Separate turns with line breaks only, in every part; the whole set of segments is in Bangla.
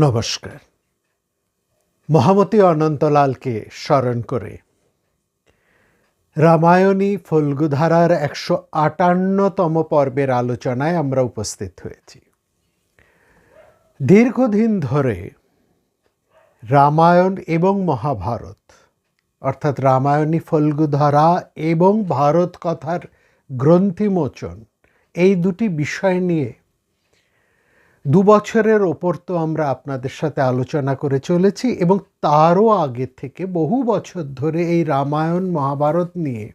নমস্কার। মহামতি অনন্তলালকে স্মরণ করে রামায়ণী ফল্গুধারার ১৫৮তম পর্বের আলোচনায় আমরা উপস্থিত হয়েছি। দীর্ঘদিন ধরে রামায়ণ এবং মহাভারত অর্থাৎ রামায়ণী ফল্গুধারা এবং ভারত কথার গ্রন্থিমোচন এই দুটি বিষয় নিয়ে ২ বছরের ওপর তো আমরা আপনাদের সাথে আলোচনা করে চলেছি এবং তারও আগে থেকে বহু বছর ধরে এই রামায়ণ মহাভারত নিয়ে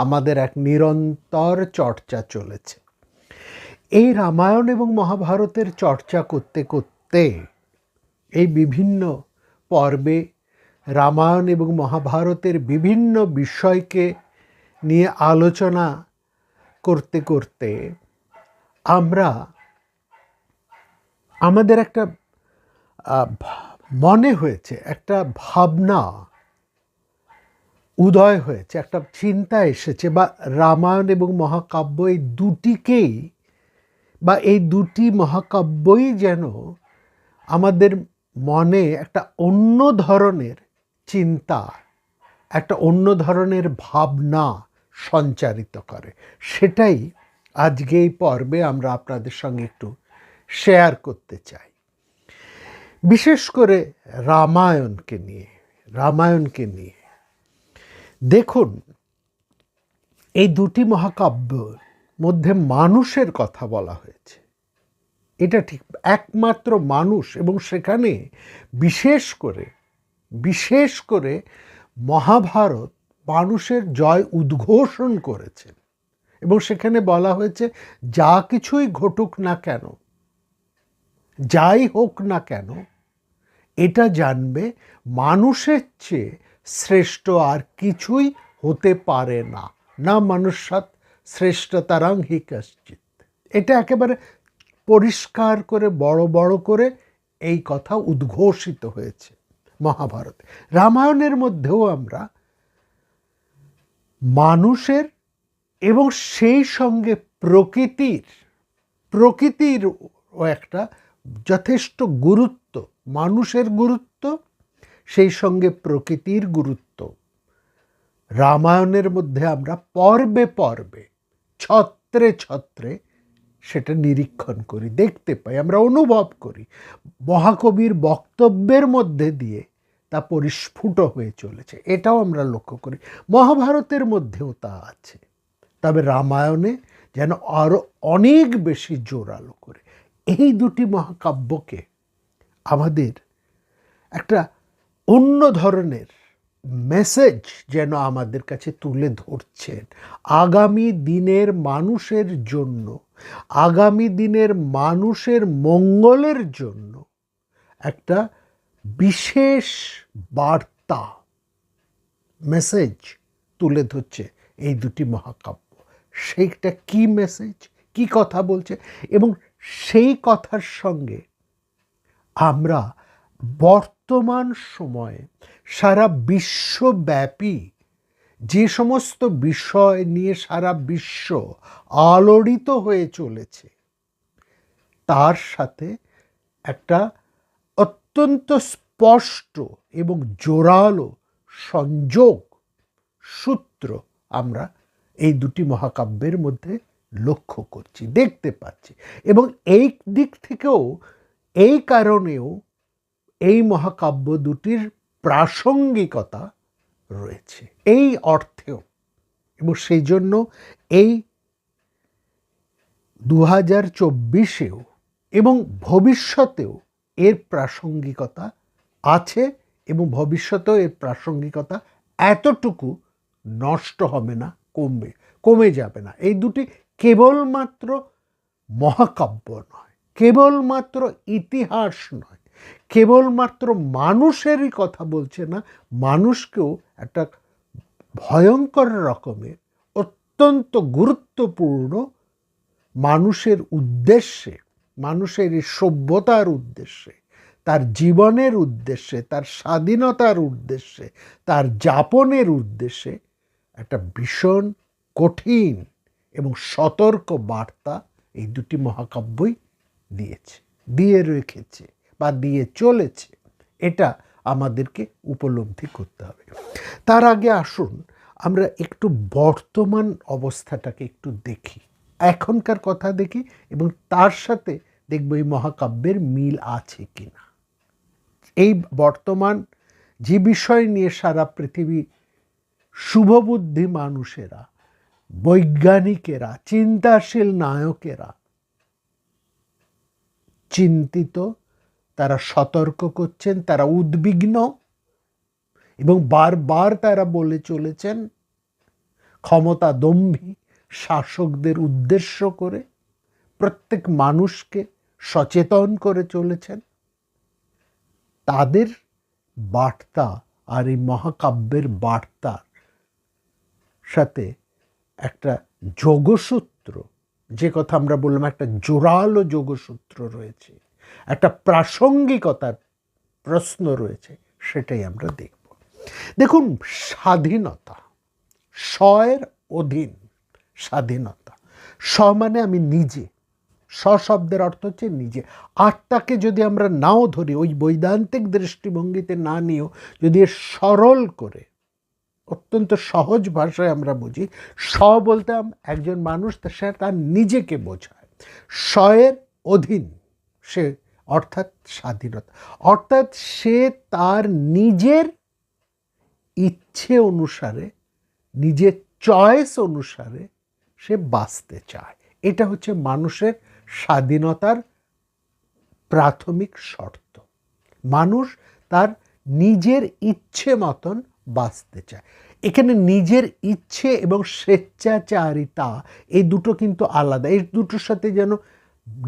আমাদের এক নিরন্তর চর্চা চলেছে। এই রামায়ণ এবং মহাভারতের চর্চা করতে করতে এই বিভিন্ন পর্বে রামায়ণ এবং মহাভারতের বিভিন্ন বিষয়কে নিয়ে আলোচনা করতে করতে আমাদের একটা মনে হয়েছে, একটা ভাবনা উদয় হয়েছে, একটা চিন্তা এসেছে বা রামায়ণ এবং মহাকাব্য এই দুটিকেই বা এই দুটি মহাকাব্যই যেন আমাদের মনে একটা অন্য ধরনের চিন্তা, একটা অন্য ধরনের ভাবনা সঞ্চারিত করে। সেটাই আজকে এই পর্বে আমরা আপনাদের সঙ্গে একটু শেয়ার করতে চাই। বিশেষ করে রামায়ণকে নিয়ে দেখুন, এই দুটি মহাকাব্যের মধ্যে মানুষের কথা বলা হয়েছে, এটা ঠিক, একমাত্র মানুষ, এবং সেখানে বিশেষ করে মহাভারত মানুষের জয় উদ্ঘোষণ করেছেন এবং সেখানে বলা হয়েছে যা কিছুই ঘটুক না কেন, যাই হোক না কেন, এটা জানবে মানুষের চেয়ে শ্রেষ্ঠ আর কিছুই হতে পারে না। না মনুষ্যাৎ শ্রেষ্ঠতরং হি কশ্চিৎ। এটা একেবারে পরিষ্কার করে বড় বড় করে এই কথা উদ্ঘোষিত হয়েছে মহাভারতে। রামায়ণের মধ্যেও আমরা মানুষের এবং সেই সঙ্গে প্রকৃতির একটা যথেষ্ট গুরুত্ব, মানুষের গুরুত্ব, সেই সঙ্গে প্রকৃতির গুরুত্ব রামায়ণের মধ্যে আমরা পর্বে পর্বে, ছত্রে ছত্রে সেটা নিরীক্ষণ করি, দেখতে পাই, আমরা অনুভব করি। মহাকবির বক্তব্যের মধ্যে দিয়ে তা পরিস্ফুট হয়ে চলেছে, এটাও আমরা লক্ষ্য করি। মহাভারতের মধ্যেও তা আছে, তবে রামায়ণে যেন আরও অনেক বেশি জোরালো করে। এই দুটি মহাকাব্যকে আমাদের একটা অন্য ধরনের মেসেজ যেন আমাদের কাছে তুলে ধরছেন। আগামী দিনের মানুষের জন্য, আগামী দিনের মানুষের মঙ্গলের জন্য একটা বিশেষ বার্তা, মেসেজ তুলে ধরছে এই দুটি মহাকাব্য। সেইটা কি মেসেজ, কি কথা বলছে, এবং সেই কথার সঙ্গে আমরা বর্তমান সময়ে সারা বিশ্বব্যাপী যে সমস্ত বিষয় নিয়ে সারা বিশ্ব আলোড়িত হয়ে চলেছে তার সাথে একটা অত্যন্ত স্পষ্ট এবং জোরালো সংযোগ সূত্র আমরা এই দুটি মহাকাব্যের মধ্যে লক্ষ্য করছি, দেখতে পাচ্ছি। এবং এই দিক থেকেও, এই কারণেও এই মহাকাব্য দুটির প্রাসঙ্গিকতা রয়েছে, এই অর্থেও। এবং সেই জন্য এই 2024-এও এবং ভবিষ্যতেও এর প্রাসঙ্গিকতা আছে, এবং ভবিষ্যতেও এর প্রাসঙ্গিকতা এতটুকু নষ্ট হবে না, কমে যাবে না। এই দুটি কেবলমাত্র মহাকাব্য নয়, কেবলমাত্র ইতিহাস নয়, কেবলমাত্র মানুষেরই কথা বলছে না, মানুষকেও একটা ভয়ঙ্কর রকমের অত্যন্ত গুরুত্বপূর্ণ মানুষের উদ্দেশ্যে, মানুষের এই সভ্যতার উদ্দেশ্যে, তার জীবনের উদ্দেশ্যে, তার স্বাধীনতার উদ্দেশ্যে, তার যাপনের উদ্দেশ্যে একটা ভীষণ কঠিন এবং সতর্ক বার্তা এই দুটি মহাকাব্যই দিয়ে রেখেছে, বা দিয়ে চলেছে, এটা আমাদেরকে উপলব্ধি করতে হবে। তার আগে আসুন আমরা একটু বর্তমান অবস্থাটাকে একটু দেখি, এখনকার কথা দেখি, এবং তার সাথে দেখব এই মহাকাব্যের মিল আছে কিনা। এই বর্তমান যে বিষয় নিয়ে সারা পৃথিবী শুভবুদ্ধি মানুষেরা, বৈজ্ঞানিকেরা, চিন্তাশীল নায়কেরা চিন্তিত, তারা সতর্ক করছেন, তারা উদ্বিগ্ন, এবং বারবার তারা বলে চলেছেন ক্ষমতাদম্ভী শাসকদের উদ্দেশ্য করে, প্রত্যেক মানুষকে সচেতন করে চলেছেন। তাদের বার্তা আর এই মহাকাব্যের বার্তার সাথে একটা যোগসূত্র, যে কথা আমরা বললাম, একটা জোরালো যোগসূত্র রয়েছে, একটা প্রাসঙ্গিকতার প্রশ্ন রয়েছে, সেটাই আমরা দেখব। দেখুন, স্বাধীনতা, স্বয়ের অধীন স্বাধীনতা। স্ব মানে আমি নিজে, শব্দের অর্থ হচ্ছে নিজে। আত্মাকে যদি আমরা নাও ধরি, ওই বৈদান্তিক দৃষ্টিভঙ্গিতে না নিয়েও যদি সরল করে অত্যন্ত সহজ ভাষায় আমরা বুঝি, বলতে একজন মানুষ সে তার নিজেকে বোঝায়, স্বয়ের অধীন সে, অর্থাৎ স্বাধীনতা, অর্থাৎ সে তার নিজের ইচ্ছে অনুসারে, নিজের চয়েস অনুসারে সে বাঁচতে চায়। এটা হচ্ছে মানুষের স্বাধীনতার প্রাথমিক শর্ত। মানুষ তার নিজের ইচ্ছে মতন বাঁচতে চায়। এখানে নিজের ইচ্ছে এবং স্বেচ্ছাচারিতা, এই দুটো কিন্তু আলাদা। এই দুটোর সাথে যেন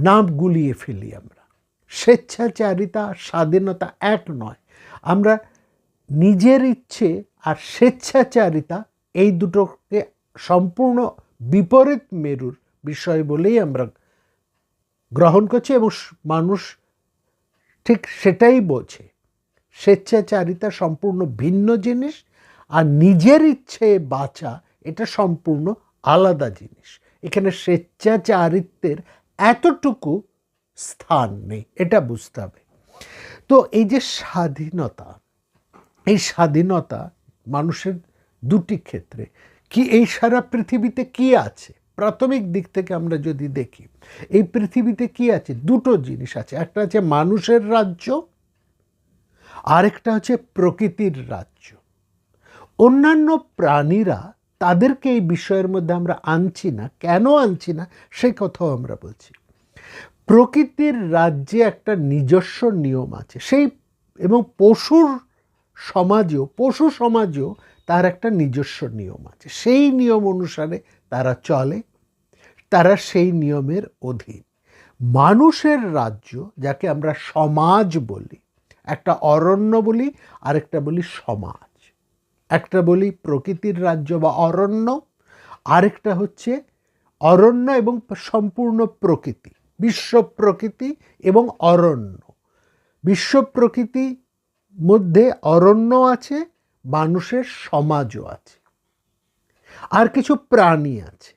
নাম গুলিয়ে ফেলি আমরা। স্বেচ্ছাচারিতা, স্বাধীনতা এক নয়। আমরা নিজের ইচ্ছে আর স্বেচ্ছাচারিতা, এই দুটোকে সম্পূর্ণ বিপরীত মেরুর বিষয় বলেই আমরা গ্রহণ করছি, এবং মানুষ ঠিক সেটাই বোঝে। স্বেচ্ছাচারিতা সম্পূর্ণ ভিন্ন জিনিস, আর নিজের ইচ্ছে বাঁচা এটা সম্পূর্ণ আলাদা জিনিস। এখানে স্বেচ্ছাচারিত্বের এতটুকু স্থান নেই, এটা বুঝতে হবে। তো এই যে স্বাধীনতা, এই স্বাধীনতা মানুষের দুটি ক্ষেত্রে কি, এই সারা পৃথিবীতে কি আছে, প্রাথমিক দিক থেকে আমরা যদি দেখি, এই পৃথিবীতে কি আছে, দুটো জিনিস আছে। একটা আছে মানুষের রাজ্য, আরেকটা হচ্ছে প্রকৃতির রাজ্য। অন্যান্য প্রাণীরা, তাদেরকে এই বিষয়ের মধ্যে আমরা আনছি না। কেন আনছি না সেই কথাও আমরা বলছি। প্রকৃতির রাজ্যে একটা নিজস্ব নিয়ম আছে, সেই, এবং পশু সমাজেও তার একটা নিজস্ব নিয়ম আছে। সেই নিয়ম অনুসারে তারা চলে, তারা সেই নিয়মের অধীন। মানুষের রাজ্য, যাকে আমরা সমাজ বলি, একটা অরণ্য বলি, আরেকটা বলি সমাজ। একটা বলি প্রকৃতির রাজ্য বা অরণ্য, আরেকটা হচ্ছে অরণ্য এবং সম্পূর্ণ প্রকৃতি, বিশ্ব প্রকৃতি এবং অরণ্য। বিশ্ব প্রকৃতি মধ্যে অরণ্য আছে, মানুষের সমাজও আছে, আর কিছু প্রাণী আছে।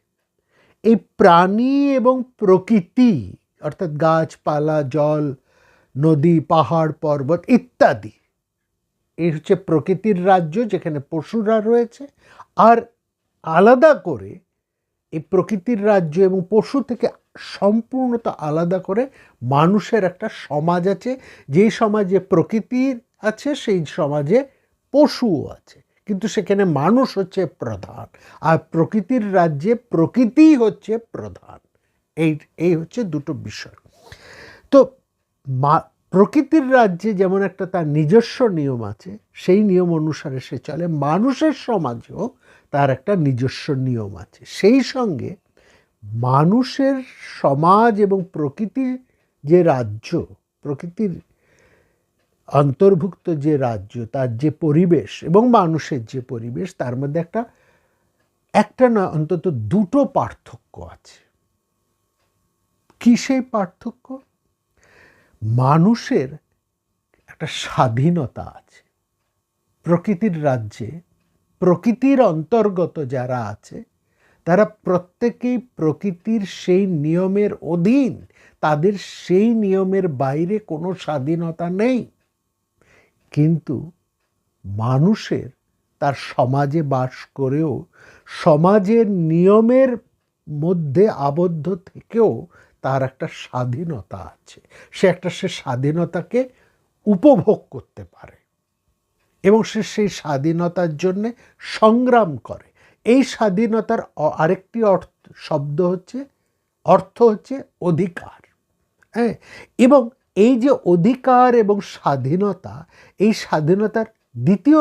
এই প্রাণী এবং প্রকৃতি, অর্থাৎ গাছপালা, জল, নদী, পাহাড়, পর্বত ইত্যাদি, এই হচ্ছে প্রকৃতির রাজ্য, যেখানে পশুরা রয়েছে। আর আলাদা করে এই প্রকৃতির রাজ্য এবং পশু থেকে সম্পূর্ণত আলাদা করে মানুষের একটা সমাজ আছে। যেই সমাজে প্রকৃতির আছে, সেই সমাজে পশুও আছে, কিন্তু সেখানে মানুষ হচ্ছে প্রধান, আর প্রকৃতির রাজ্যে প্রকৃতি হচ্ছে প্রধান। এই হচ্ছে দুটো বিষয়। তো প্রকৃতির রাজ্যে যেমন একটা তার নিজস্ব নিয়ম আছে, সেই নিয়ম অনুসারে সে চলে। মানুষের সমাজেও তার একটা নিজস্ব নিয়ম আছে। সেই সঙ্গে মানুষের সমাজ এবং প্রকৃতির যে রাজ্য, প্রকৃতির অন্তর্ভুক্ত যে রাজ্য, তার যে পরিবেশ এবং মানুষের যে পরিবেশ, তার মধ্যে একটা না, অন্তত দুটো পার্থক্য আছে। কি সেই পার্থক্য? মানুষের একটা স্বাধীনতা আছে। প্রকৃতির রাজ্যে প্রকৃতির অন্তর্গত যারা আছে তারা প্রত্যেকেই প্রকৃতির সেই নিয়মের অধীন, তাদের সেই নিয়মের বাইরে কোনো স্বাধীনতা নেই। কিন্তু মানুষের তার সমাজে বাস করেও সমাজের নিয়মের মধ্যে আবদ্ধ থেকেও তার একটা স্বাধীনতা আছে, সে স্বাধীনতাকে উপভোগ করতে পারে এবং সে সেই স্বাধীনতার জন্যে সংগ্রাম করে। এই স্বাধীনতার আরেকটি অর্থ হচ্ছে অধিকার। হ্যাঁ, এবং এই যে অধিকার এবং স্বাধীনতা, এই স্বাধীনতার দ্বিতীয়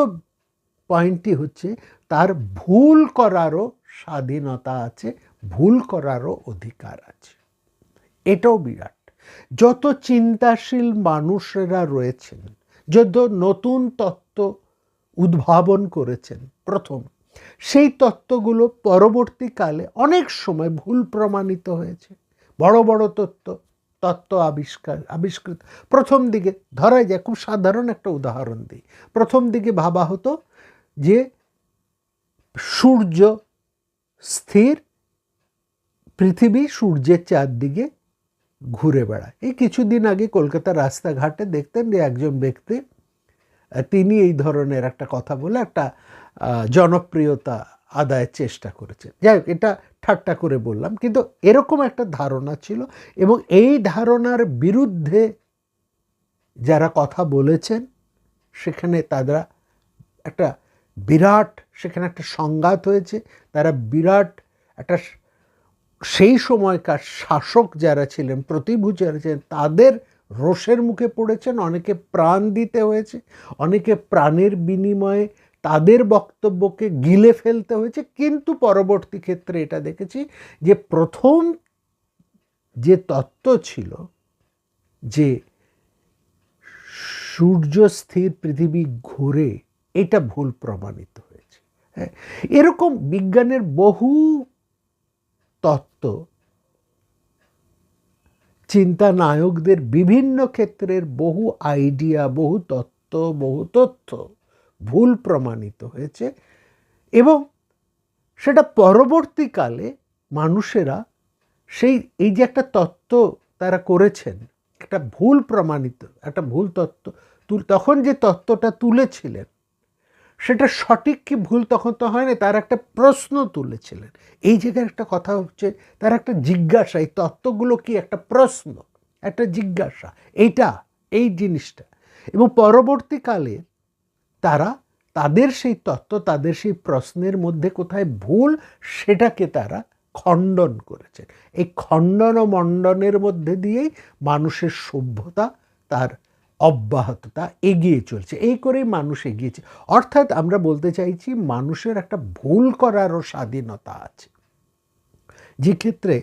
পয়েন্টটি হচ্ছে তার ভুল করারও স্বাধীনতা আছে, ভুল করারও অধিকার আছে। এটাও বিরাট। যত চিন্তাশীল মানুষেরা রয়েছেন, যত নতুন তত্ত্ব উদ্ভাবন করেছেন প্রথম, সেই তত্ত্বগুলো পরবর্তীকালে অনেক সময় ভুল প্রমাণিত হয়েছে। বড় বড় তত্ত্ব আবিষ্কৃত প্রথম দিকে, ধরা যায় খুব সাধারণ একটা উদাহরণ দিই, প্রথম দিকে ভাবা হতো যে সূর্য স্থির, পৃথিবী সূর্যের চারদিকে ঘুরে বেড়ায়। এই কিছুদিন আগে কলকাতার রাস্তাঘাটে দেখতেন যে একজন ব্যক্তি, তিনি এই ধরনের একটা কথা বলে একটা জনপ্রিয়তা আদায়ের চেষ্টা করেছেন। যাই হোক, এটা ঠাট্টা করে বললাম, কিন্তু এরকম একটা ধারণা ছিল এবং এই ধারণার বিরুদ্ধে যারা কথা বলেছেন সেখানে তারা একটা বিরাট, সেখানে একটা সংঘাত হয়েছে। তারা বিরাট একটা, সেই সময়কার শাসক যারা ছিলেন, প্রতিভূ যারা ছিলেন, তাদের রোষের মুখে পড়েছেন, অনেকে প্রাণ দিতে হয়েছে, অনেকে প্রাণের বিনিময়ে তাদের বক্তব্যকে গিলে ফেলতে হয়েছে। কিন্তু পরবর্তী ক্ষেত্রে এটা দেখেছি যে প্রথম যে তত্ত্ব ছিল যে সূর্য স্থির, পৃথিবী ঘুরে, এটা ভুল প্রমাণিত হয়েছে। হ্যাঁ, এরকম বিজ্ঞানের বহু তত্ত্ব, চিন্তা নায়কদের বিভিন্ন ক্ষেত্রের বহু আইডিয়া, বহু তত্ত্ব, বহু তথ্য ভুল প্রমাণিত হয়েছে এবং সেটা পরবর্তীকালে মানুষেরা এই যে একটা তত্ত্ব তারা করেছেন, একটা ভুল প্রমাণিত, একটা ভুল তত্ত্ব, তখন যে তত্ত্বটা তুলেছিলেন সেটা সঠিক কি ভুল তখন তো হয় না, তার একটা প্রশ্ন তুলেছিলেন। এই জায়গায় একটা কথা হচ্ছে, তার একটা জিজ্ঞাসা, এই তত্ত্বগুলো কি একটা প্রশ্ন, একটা জিজ্ঞাসা, এই জিনিসটা। এবং পরবর্তীকালে তারা তাদের সেই তত্ত্ব, তাদের সেই প্রশ্নের মধ্যে কোথায় ভুল, সেটাকে তারা খণ্ডন করেছেন। এই খণ্ডন ও মণ্ডনের মধ্যে দিয়েই মানুষের সভ্যতা তার অব্যাহততা এগিয়ে চলছে। এই করেই মানুষ এগিয়েছে। অর্থাৎ আমরা বলতে চাইছি মানুষের একটা ভুল করারও স্বাধীনতা আছে, যে ক্ষেত্রে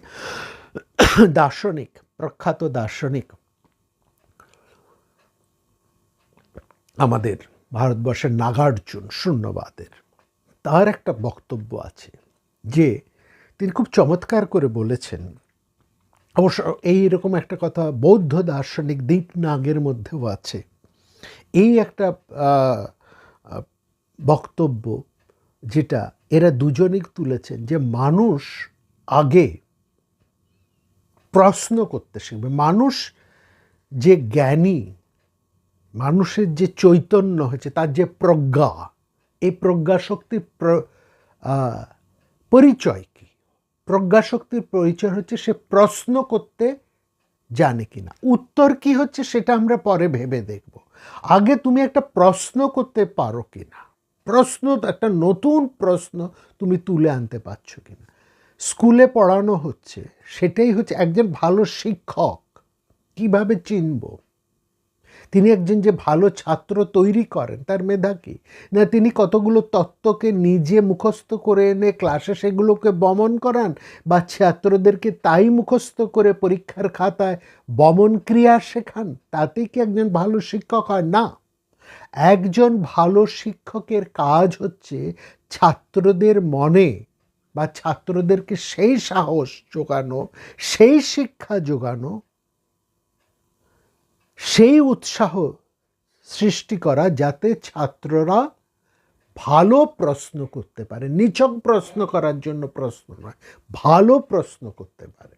দার্শনিক, প্রখ্যাত দার্শনিক আমাদের ভারতবর্ষের নাগার্জুন শূন্যবাদের, তার একটা বক্তব্য আছে যে তিনি খুব চমৎকার করে বলেছেন। অবশ্য এইরকম একটা কথা বৌদ্ধ দার্শনিক দীপনাগের মধ্যেও আছে। এই একটা বক্তব্য যেটা এরা দুজনেই তুলেছেন, যে মানুষ আগে প্রশ্ন করতে শিখবে। মানুষ যে জ্ঞানী, মানুষের যে চৈতন্য হয়েছে, তার যে প্রজ্ঞা, এই প্রজ্ঞা শক্তির পরিচয় কি? প্রজ্ঞা শক্তির পরিচয় হচ্ছে সে প্রশ্ন করতে জানে কিনা। উত্তর কি হচ্ছে সেটা আমরা পরে ভেবে দেখব। আগে তুমি একটা প্রশ্ন করতে পারো কিনা, প্রশ্ন, একটা নতুন প্রশ্ন তুমি তুলে আনতে পারছো কিনা। স্কুলে পড়ানো হচ্ছে, সেটাই হচ্ছে একজন ভালো শিক্ষক কিভাবে চিনব? তিনি একজন যে ভালো ছাত্র তৈরি করেন, তার মেধা কি? না তিনি কতগুলো তত্ত্বকে নিজে মুখস্থ করে এনে ক্লাসে সেগুলোকে বমন করান, বা ছাত্রদেরকে তাই মুখস্থ করে পরীক্ষার খাতায় বমন ক্রিয়া শেখান, তাতেই কি একজন ভালো শিক্ষক হয়? না। একজন ভালো শিক্ষকের কাজ হচ্ছে ছাত্রদের মনে বা ছাত্রদেরকে সেই সাহস জোগানো, সেই শিক্ষা জোগানো, সেই উৎসাহ সৃষ্টি করা, যাতে ছাত্ররা ভালো প্রশ্ন করতে পারে, নিছক প্রশ্ন করার জন্য প্রশ্ন নয়, ভালো প্রশ্ন করতে পারে।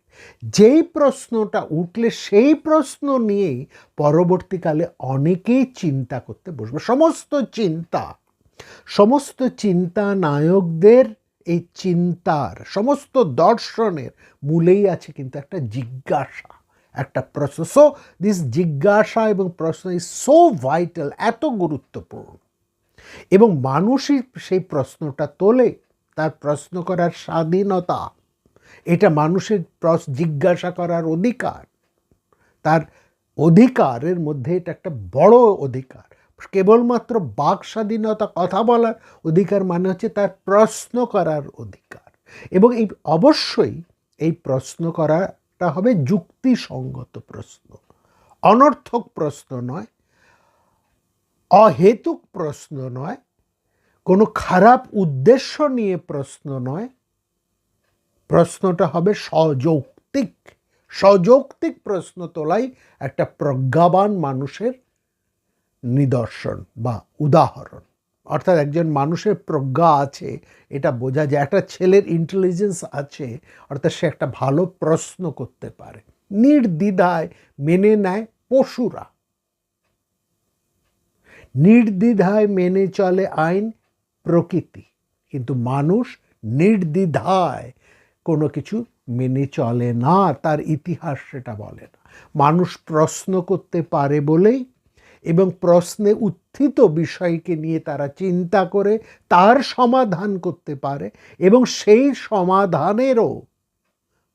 যেই প্রশ্নটা উঠলে সেই প্রশ্ন নিয়েই পরবর্তীকালে অনেকেই চিন্তা করতে বসবে। সমস্ত চিন্তা নায়কদের এই চিন্তার, সমস্ত দর্শনের মূলেই আছে কিন্তু একটা জিজ্ঞাসা, একটা প্রশ্ন। সো দিস জিজ্ঞাসা এবং প্রশ্ন ইজ সো ভাইটাল, এত গুরুত্বপূর্ণ। এবং মানুষই সেই প্রশ্নটা তোলে, তার প্রশ্ন করার স্বাধীনতা, এটা মানুষের জিজ্ঞাসা করার অধিকার, তার অধিকারের মধ্যে এটা একটা বড় অধিকার। কেবলমাত্র বাক স্বাধীনতা, কথা বলার অধিকার মানে হচ্ছে তার প্রশ্ন করার অধিকার। এবং এই অবশ্যই এই প্রশ্ন করাটা হবে যুক্তিসঙ্গত প্রশ্ন, অনর্থক প্রশ্ন নয়, অহেতুক প্রশ্ন নয়, কোনো খারাপ উদ্দেশ্য নিয়ে প্রশ্ন নয়। প্রশ্নটা হবে সযৌক্তিক প্রশ্ন তোলাই একটা প্রজ্ঞাবান মানুষের নিদর্শন বা উদাহরণ। অর্থাৎ একজন মানুষের প্রজ্ঞা আছে এটা বোঝা যায়, একটা ছেলের ইন্টেলিজেন্স আছে, অর্থাৎ সে একটা ভালো প্রশ্ন করতে পারে, নির্দ্বিধায় মেনে নেয়। পশুরা নির্দ্বিধায় মেনে চলে আইন, প্রকৃতি, কিন্তু মানুষ নির্দ্বিধায় কোনো কিছু মেনে চলে না, তার ইতিহাস সেটা বলে না। মানুষ প্রশ্ন করতে পারে বলেই, এবং প্রশ্নে উত্থিত বিষয়কে নিয়ে তারা চিন্তা করে তার সমাধান করতে পারে, এবং সেই সমাধানেরও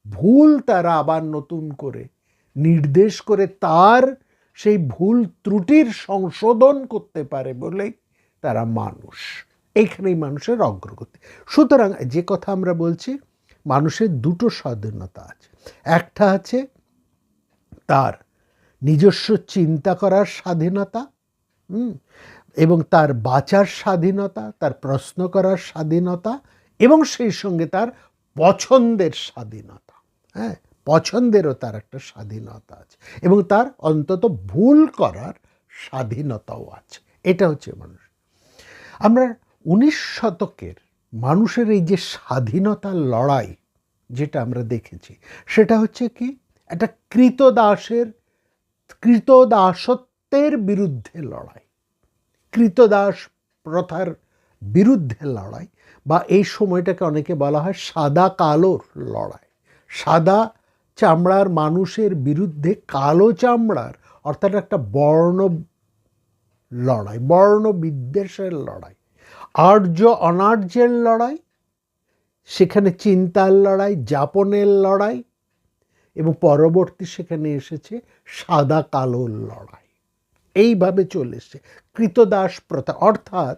ভুল তারা আবার নতুন করে নির্দেশ করে তার সেই ভুল ত্রুটির সংশোধন করতে পারে বলেই তারা মানুষ। এইখানেই মানুষের অগ্রগতি। সুতরাং যে কথা আমরা বলছি, মানুষের দুটো স্বাধীনতা আছে। একটা আছে তার নিজস্ব চিন্তা করার স্বাধীনতা, এবং তার বাঁচার স্বাধীনতা, তার প্রশ্ন করার স্বাধীনতা, এবং সেই সঙ্গে তার পছন্দের স্বাধীনতা। হ্যাঁ, পছন্দেরও তার একটা স্বাধীনতা আছে, এবং তার অন্তত ভুল করার স্বাধীনতাও আছে। এটা হচ্ছে মানুষ। আমরা 19 শতকের মানুষের এই যে স্বাধীনতার লড়াই যেটা আমরা দেখেছি, সেটা হচ্ছে কি, একটা কৃতদাসত্বের বিরুদ্ধে লড়াই, কৃতদাস প্রথার বিরুদ্ধে লড়াই, বা এই সময়টাকে অনেকে বলা হয় সাদা কালোর লড়াই। সাদা চামড়ার মানুষের বিরুদ্ধে কালো চামড়ার, অর্থাৎ একটা বর্ণ লড়াই, বর্ণ বিদ্বেষের লড়াই, আর্য অনার্যের লড়াই, সেখানে চিন্তার লড়াই, যাপনের লড়াই, এবং পরবর্তী সেখানে এসেছে সাদা কালোর লড়াই। এইভাবে চলে এসছে কৃতদাস প্রথা, অর্থাৎ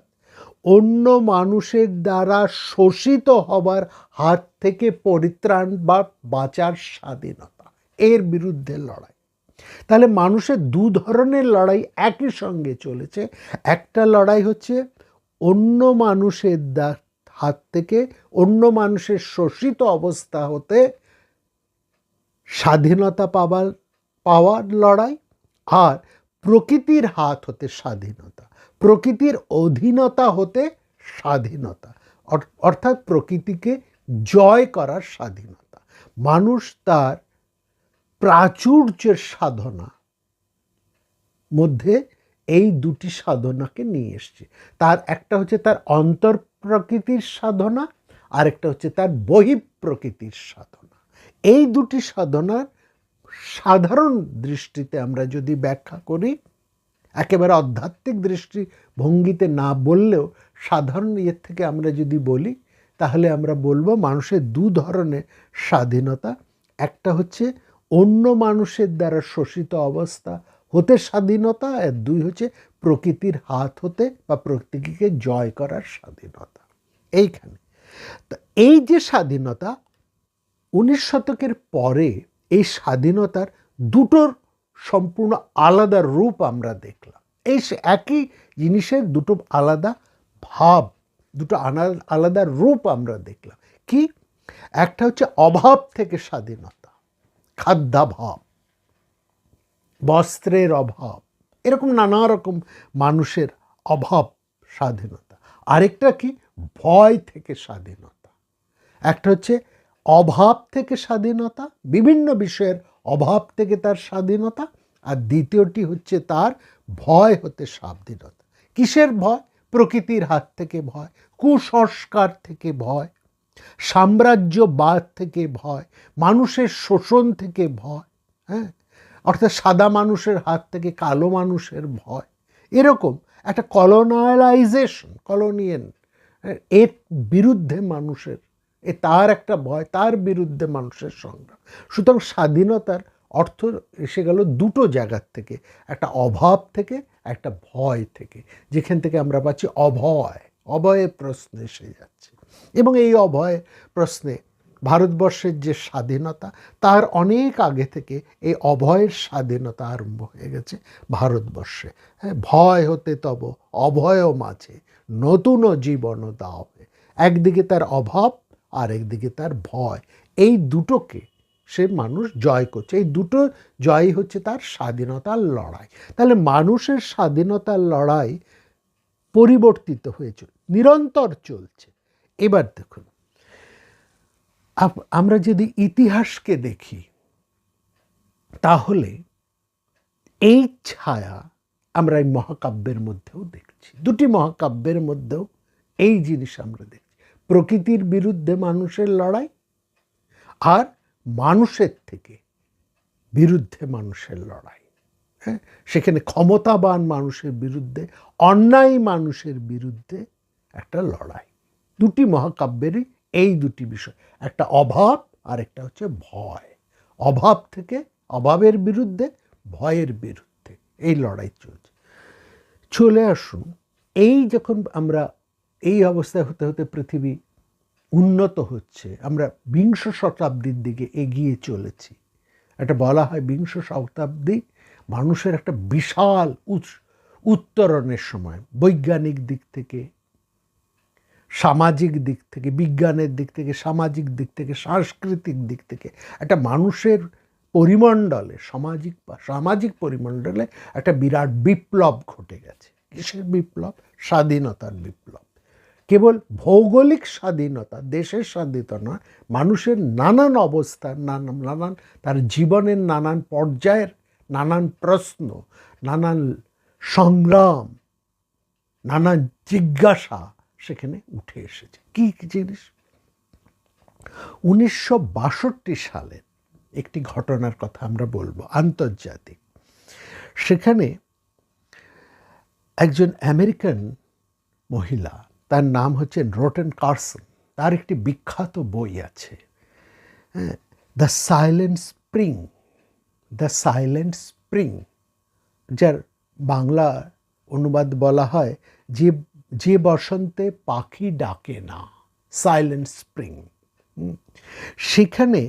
অন্য মানুষের দ্বারা শোষিত হবার হাত থেকে পরিত্রাণ বা বাঁচার স্বাধীনতা, এর বিরুদ্ধে লড়াই। তাহলে মানুষের দু ধরনের লড়াই একই সঙ্গে চলেছে। একটা লড়াই হচ্ছে অন্য মানুষের হাত থেকে, অন্য মানুষের শোষিত অবস্থা হতে স্বাধীনতা পাওয়ার লড়াই, আর প্রকৃতির হাত হতে স্বাধীনতা, প্রকৃতির অধীনতা হতে স্বাধীনতা, অর্থাৎ প্রকৃতিকে জয় করার স্বাধীনতা। মানুষ তার প্রাচুর্যের সাধনা মধ্যে এই দুটি সাধনাকে নিয়ে এসছে। তার একটা হচ্ছে তার অন্তর প্রকৃতির সাধনা, আর একটা হচ্ছে তার বহিঃপ্রকৃতির সাধনা। এই দুটি সাধনার সাধারণ দৃষ্টিতে আমরা যদি ব্যাখ্যা করি, একেবারে আধ্যাত্মিক দৃষ্টিভঙ্গিতে না বললেও সাধারণ ইয়ের থেকে আমরা যদি বলি, তাহলে আমরা বলবো মানুষের দু ধরনের স্বাধীনতা। একটা হচ্ছে অন্য মানুষের দ্বারা শোষিত অবস্থা হতে স্বাধীনতা, আর দুই হচ্ছে প্রকৃতির হাত হতে বা প্রকৃতিকে জয় করার স্বাধীনতা। এইখানে এই যে স্বাধীনতা, 19 শতকের পরে এই স্বাধীনতার দুটোর সম্পূর্ণ আলাদা রূপ আমরা দেখলাম। এই একই জিনিসের দুটো আলাদা ভাব, দুটো আলাদা রূপ আমরা দেখলাম। কি, একটা হচ্ছে অভাব থেকে স্বাধীনতা, খাদ্যাভাব, বস্ত্রের অভাব, এরকম নানা রকম মানুষের অভাব স্বাধীনতা। আরেকটা কি, ভয় থেকে স্বাধীনতা। একটা হচ্ছে অভাব থেকে স্বাধীনতা, বিভিন্ন বিষয়ের অভাব থেকে তার স্বাধীনতা, আর দ্বিতীয়টি হচ্ছে তার ভয় হতে স্বাধীনতা। কিসের ভয়? প্রকৃতির হাত থেকে ভয়, কুসংস্কার থেকে ভয়, সাম্রাজ্যবাদ থেকে ভয়, মানুষের শোষণ থেকে ভয়, হ্যাঁ, অর্থাৎ সাদা মানুষের হাত থেকে কালো মানুষের ভয়, এরকম একটা কলোনালাইজেশন, কলোনিয়াল, এর বিরুদ্ধে মানুষের তার একটা ভয়, তার বিরুদ্ধে মানুষের সংগ্রাম। সুতরাং স্বাধীনতার অর্থ এসে গেল দুটো জায়গার থেকে, একটা অভাব থেকে, একটা ভয় থেকে, যেখান থেকে আমরা পাচ্ছি অভয়, অভয়ের প্রশ্ন এসে যাচ্ছে। এবং এই অভয় প্রশ্নে ভারতবর্ষের যে স্বাধীনতা, তার অনেক আগে থেকে এই অভয়ের স্বাধীনতা আরম্ভ হয়ে গেছে ভারতবর্ষে। হ্যাঁ, ভয় হতে তব অভয় মাঝে নতুন জীবন দাও। একদিকে তার অভাব, আর একদিকে তার ভয়, এই দুটোকে সে মানুষ জয় করছে। এই দুটো জয়ই হচ্ছে তার স্বাধীনতার লড়াই। তাহলে মানুষের স্বাধীনতার লড়াই পরিবর্তিত হয়েছে, নিরন্তর চলছে। এবার দেখুন, আমরা যদি ইতিহাসকে দেখি, তাহলে এই ছায়া আমরা এই মহাকাব্যের মধ্যেও দেখছি। দুটি মহাকাব্যের মধ্যেও এই জিনিস আমরা দেখছি, প্রকৃতির বিরুদ্ধে মানুষের লড়াই, আর মানুষের থেকে বিরুদ্ধে মানুষের লড়াই। হ্যাঁ, সেখানে ক্ষমতাবান মানুষের বিরুদ্ধে, অন্যায় মানুষের বিরুদ্ধে একটা লড়াই। দুটি মহাকাব্যেরই এই দুটি বিষয়, একটা অভাব আর একটা হচ্ছে ভয়। অভাব থেকে, অভাবের বিরুদ্ধে, ভয়ের বিরুদ্ধে এই লড়াই চলছে। চলে আসুন, এই যখন আমরা এই অবস্থায় হতে হতে পৃথিবী উন্নত হচ্ছে, আমরা বিংশ শতাব্দীর দিকে এগিয়ে চলেছি। এটা বলা হয় বিংশ শতাব্দী মানুষের একটা বিশাল উত্তরণের সময়, বৈজ্ঞানিক দিক থেকে, সামাজিক দিক থেকে, বিজ্ঞানের দিক থেকে, সামাজিক দিক থেকে, সাংস্কৃতিক দিক থেকে একটা মানুষের পরিমণ্ডলে, সামাজিক পরিমণ্ডলে একটা বিরাট বিপ্লব ঘটে গেছে। কিসের বিপ্লব? স্বাধীনতার বিপ্লব। কেবল ভৌগোলিক স্বাধীনতা, দেশের স্বাধীনতা নয়, মানুষের নানান অবস্থা, নানান তার জীবনের নানান পর্যায়ের নানান প্রশ্ন, নানান সংগ্রাম, নানান জিজ্ঞাসা সেখানে উঠে এসেছে। কি জিনিস? 1962 সালের একটি ঘটনার কথা আমরা বলবো, আন্তর্জাতিক। সেখানে একজন আমেরিকান মহিলা, তার নাম হচ্ছে রোটেন কার্সন, তার একটি বিখ্যাত বই আছে, the silent spring, the silent spring, যার বাংলা অনুবাদ বলা হয় যে বসন্তে পাখি ডাকে না, সাইলেন্ট স্প্রিং। সেখানে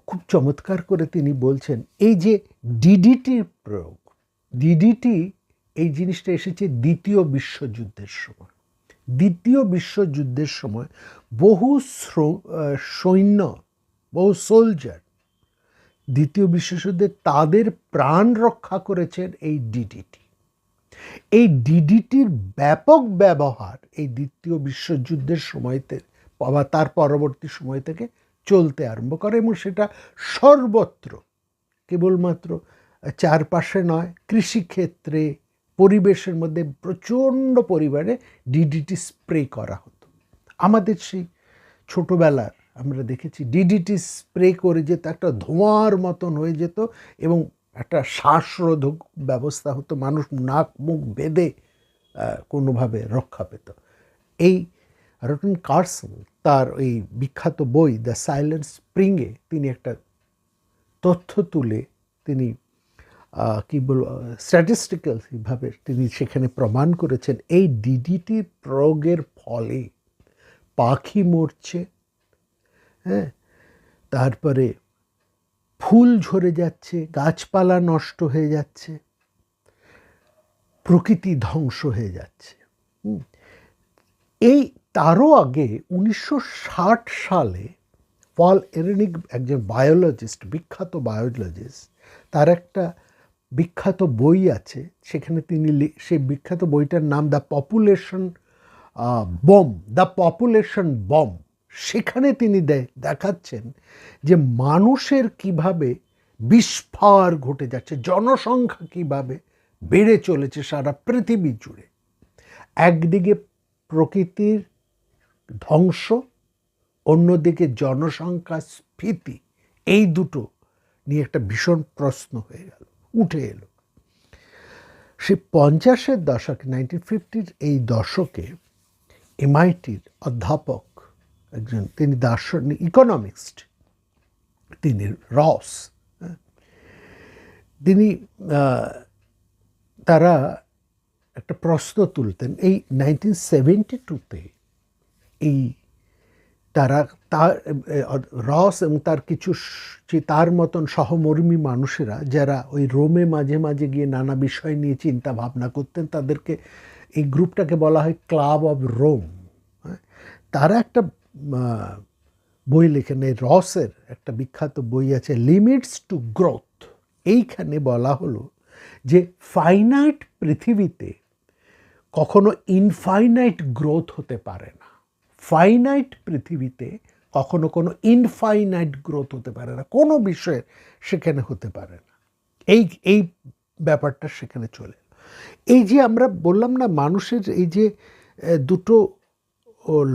খুব চমৎকার করে তিনি বলছেন, এই যে ডিডিটির প্রয়োগ, ডিডিটি এই জিনিসটা এসেছে দ্বিতীয় বিশ্বযুদ্ধের সময়। দ্বিতীয় বিশ্বযুদ্ধের সময় বহু সৈন্য, বহু সোলজার দ্বিতীয় বিশ্বযুদ্ধে তাদের প্রাণ রক্ষা করেছেন এই ডিডিটি। এই ডিডিটির ব্যাপক ব্যবহার এই দ্বিতীয় বিশ্বযুদ্ধের সময়তে বা তার পরবর্তী সময় থেকে চলতে আরম্ভ করে, এবং সেটা সর্বত্র, কেবলমাত্র চারপাশে নয়, কৃষিক্ষেত্রে, পরিবেশের মধ্যে প্রচণ্ড পরিমাণে ডিডিটি স্প্রে করা হতো। আমাদের সেই ছোটোবেলার আমরা দেখেছি ডিডিটি স্প্রে করে যেত, একটা ধোঁয়ার মতন হয়ে যেত, এবং একটা শ্বাসরোধক ব্যবস্থা হতো, মানুষ নাক মুখ বেঁধে কোনোভাবে রক্ষা পেত। এই রোটেন কার্সন তার এই বিখ্যাত বই দ্য সাইলেন্ট স্প্রিংয়ে তিনি একটা তথ্য তুলে, তিনি কি বলব, স্ট্যাটিস্টিক্যালভাবে তিনি সেখানে প্রমাণ করেছেন এই ডিডিটি প্রয়োগের ফলে পাখি মরছে, হ্যাঁ, তারপরে ফুল ঝরে যাচ্ছে, গাছপালা নষ্ট হয়ে যাচ্ছে, প্রকৃতি ধ্বংস হয়ে যাচ্ছে। এই তারও আগে 1960 সালে পল এরেনিক, একজন বায়োলজিস্ট, বিখ্যাত বায়োলজিস্ট, তার একটা বিখ্যাত বই আছে, সেখানে তিনি সেই বিখ্যাত বইটার নাম the population bomb, the population bomb, সেখানে তিনি দেখাচ্ছেন যে মানুষের কিভাবে বিস্ফোর ঘটে যাচ্ছে, জনসংখ্যা কিভাবে বেড়ে চলেছে সারা পৃথিবী জুড়ে। একদিকে প্রকৃতির ধ্বংস, অন্যদিকে জনসংখ্যা স্ফীতি, এই দুটো নিয়ে একটা ভীষণ প্রশ্ন হয়ে গেল, উঠে এলো। সে 50-এর দশকে, 1950-র এই দশকে MIT-র অধ্যাপক একজন, তিনি দার্শনিক, ইকোনমিক্সট, তিনি রস, তিনি তারা একটা প্রশ্ন তুলতেন এই 1972-তে। এই তারা রস এবং তার কিছু তার মতন সহমর্মী মানুষেরা যারা ওই রোমে মাঝে মাঝে গিয়ে নানা বিষয় নিয়ে চিন্তা ভাবনা করতেন, তাদেরকে, এই গ্রুপটাকে বলা হয় ক্লাব অফ রোম। তারা একটা বই লেখেন, এই রসের একটা বিখ্যাত বই আছে, লিমিটস টু গ্রোথ। এইখানে বলা হলো যে ফাইনাইট পৃথিবীতে কখনো ইনফাইনাইট গ্রোথ হতে পারে না, ফাইনাইট পৃথিবীতে কখনো কোনো ইনফাইনাইট গ্রোথ হতে পারে না, কোনো বিষয়ের সেখানে হতে পারে না। এই ব্যাপারটা সেখানে চলে। এই যে আমরা বললাম না, মানুষের এই যে দুটো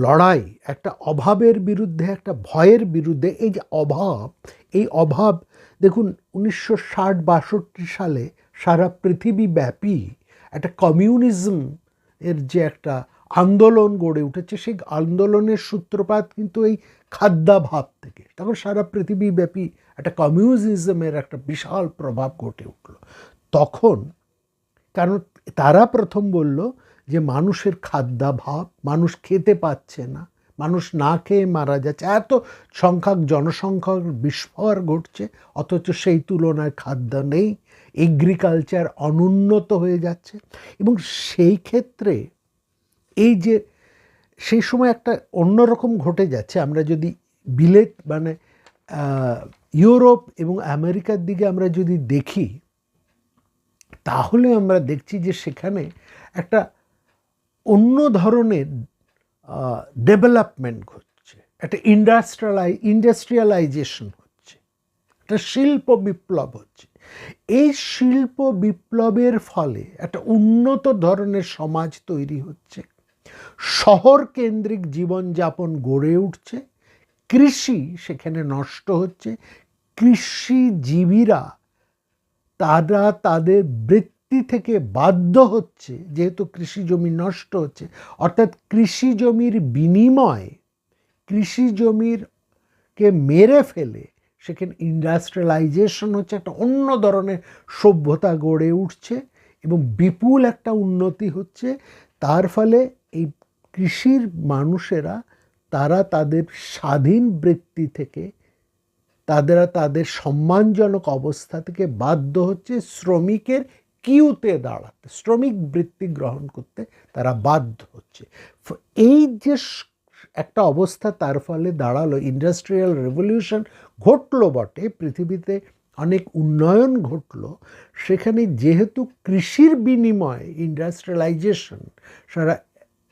লড়াই, একটা অভাবের বিরুদ্ধে, একটা ভয়ের বিরুদ্ধে, এই যে অভাব, এই অভাব দেখুন 1960-62 সালে সারা পৃথিবী ব্যাপী একটা কমিউনিজম এর যে একটা আন্দোলন গড়ে উঠেছে, সেই আন্দোলনের সূত্রপাত কিন্তু এই খাদ্যাভাব থেকে। তখন সারা পৃথিবীব্যাপী একটা কমিউনিজমের একটা বিশাল প্রভাব ঘটে উঠল তখন। কারণ তারা প্রথম বলল যে মানুষের খাদ্যাভাব, মানুষ খেতে পাচ্ছে না, মানুষ না খেয়ে মারা যাচ্ছে, এত সংখ্যক জনসংখ্যার বিস্ফোর ঘটছে, অথচ সেই তুলনায় খাদ্য নেই, এগ্রিকালচার অনুন্নত হয়ে যাচ্ছে। এবং সেই ক্ষেত্রে এই যে সেই সময় একটা অন্যরকম ঘটে যাচ্ছে। আমরা যদি বিলেত মানে ইউরোপ এবং আমেরিকার দিকে আমরা যদি দেখি, তাহলে আমরা দেখছি যে সেখানে একটা অন্য ধরনের ডেভেলপমেন্ট ঘটছে, একটা ইন্ডাস্ট্রিয়ালাইজেশন হচ্ছে, একটা শিল্প বিপ্লব হচ্ছে। এই শিল্প বিপ্লবের ফলে একটা উন্নত ধরনের সমাজ তৈরি হচ্ছে, শহর কেন্দ্রিক জীবনযাপন গড়ে উঠছে, কৃষি সেখানে নষ্ট হচ্ছে, কৃষিজীবীরা তারা তাদের বৃত্তি থেকে বাধ্য হচ্ছে, যেহেতু কৃষি জমি নষ্ট হচ্ছে, অর্থাৎ কৃষি জমির বিনিময়ে কৃষি জমিরকে মেরে ফেলে সেখানে ইন্ডাস্ট্রিয়ালাইজেশন হচ্ছে, একটা অন্য ধরনের সভ্যতা গড়ে উঠছে এবং বিপুল একটা উন্নতি হচ্ছে। তার ফলে এই কৃষির মানুষেরা তারা তাদের স্বাধীন বৃত্তি থেকে, তাদের সম্মানজনক অবস্থা থেকে বাধ্য হচ্ছে শ্রমিকের কিউতে দাঁড়াতে, শ্রমিক বৃত্তি গ্রহণ করতে তারা বাধ্য হচ্ছে। এই যে একটা অবস্থা, তার ফলে দাঁড়ালো, ইন্ডাস্ট্রিয়াল রেভলিউশন ঘটলো বটে, পৃথিবীতে অনেক উন্নয়ন ঘটলো, সেখানে যেহেতু কৃষির বিনিময়ে ইন্ডাস্ট্রিয়ালাইজেশন সারা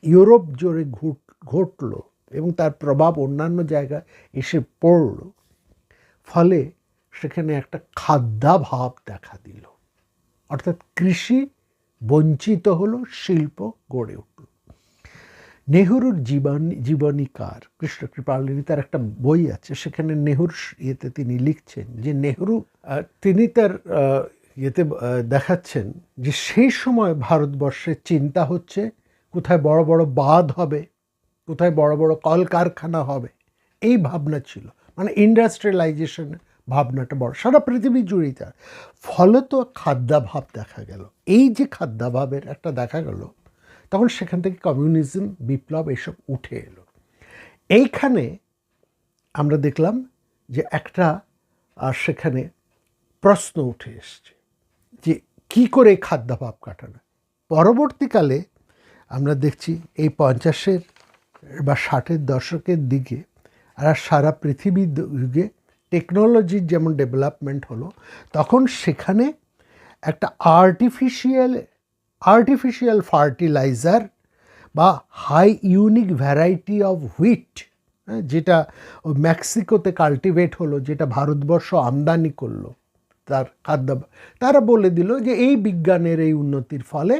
ইউরোপ জুড়ে ঘটলো এবং তার প্রভাব অন্যান্য জায়গায় এসে পড়লো, ফলে সেখানে একটা খাদ্যাভাব দেখা দিল, অর্থাৎ কৃষি বঞ্চিত হলো, শিল্প গড়ে উঠল। নেহরুর জীবনীকার কৃষ্ণ কৃপালিনী, তার একটা বই আছে, সেখানে নেহরুর ইয়েতে তিনি লিখছেন যে নেহরু তিনি তার ইয়েতে দেখাচ্ছেন যে সেই সময় ভারতবর্ষের চিন্তা হচ্ছে কোথায় বড় বড় বাঁধ হবে, কোথায় বড় বড় কলকারখানা হবে, এই ভাবনা ছিল, মানে ইন্ডাস্ট্রিয়ালাইজেশন ভাবনাটা বড়, সারা পৃথিবী জুড়েই তার। ফলে তো খাদ্যাভাব দেখা গেল। এই যে খাদ্যাভাবের একটা দেখা গেল, তখন সেখান থেকে কমিউনিজম, বিপ্লব এসব উঠে এলো। এইখানে আমরা দেখলাম যে একটা সেখানে প্রশ্ন উঠে এসছে যে কী করে খাদ্যাভাব কাটানো। পরবর্তীকালে আমরা দেখছি এই 50-এর বা 60-এর দশকের দিকে আর সারা পৃথিবীর যুগে টেকনোলজির যেমন ডেভেলপমেন্ট হলো, তখন সেখানে একটা আর্টিফিশিয়াল ফার্টিলাইজার বা high unique variety of wheat, যেটা মেক্সিকোতে কাল্টিভেট হলো, যেটা ভারতবর্ষ আমদানি করলো তার তারা বলে দিল যে এই বিজ্ঞানের এই উন্নতির ফলে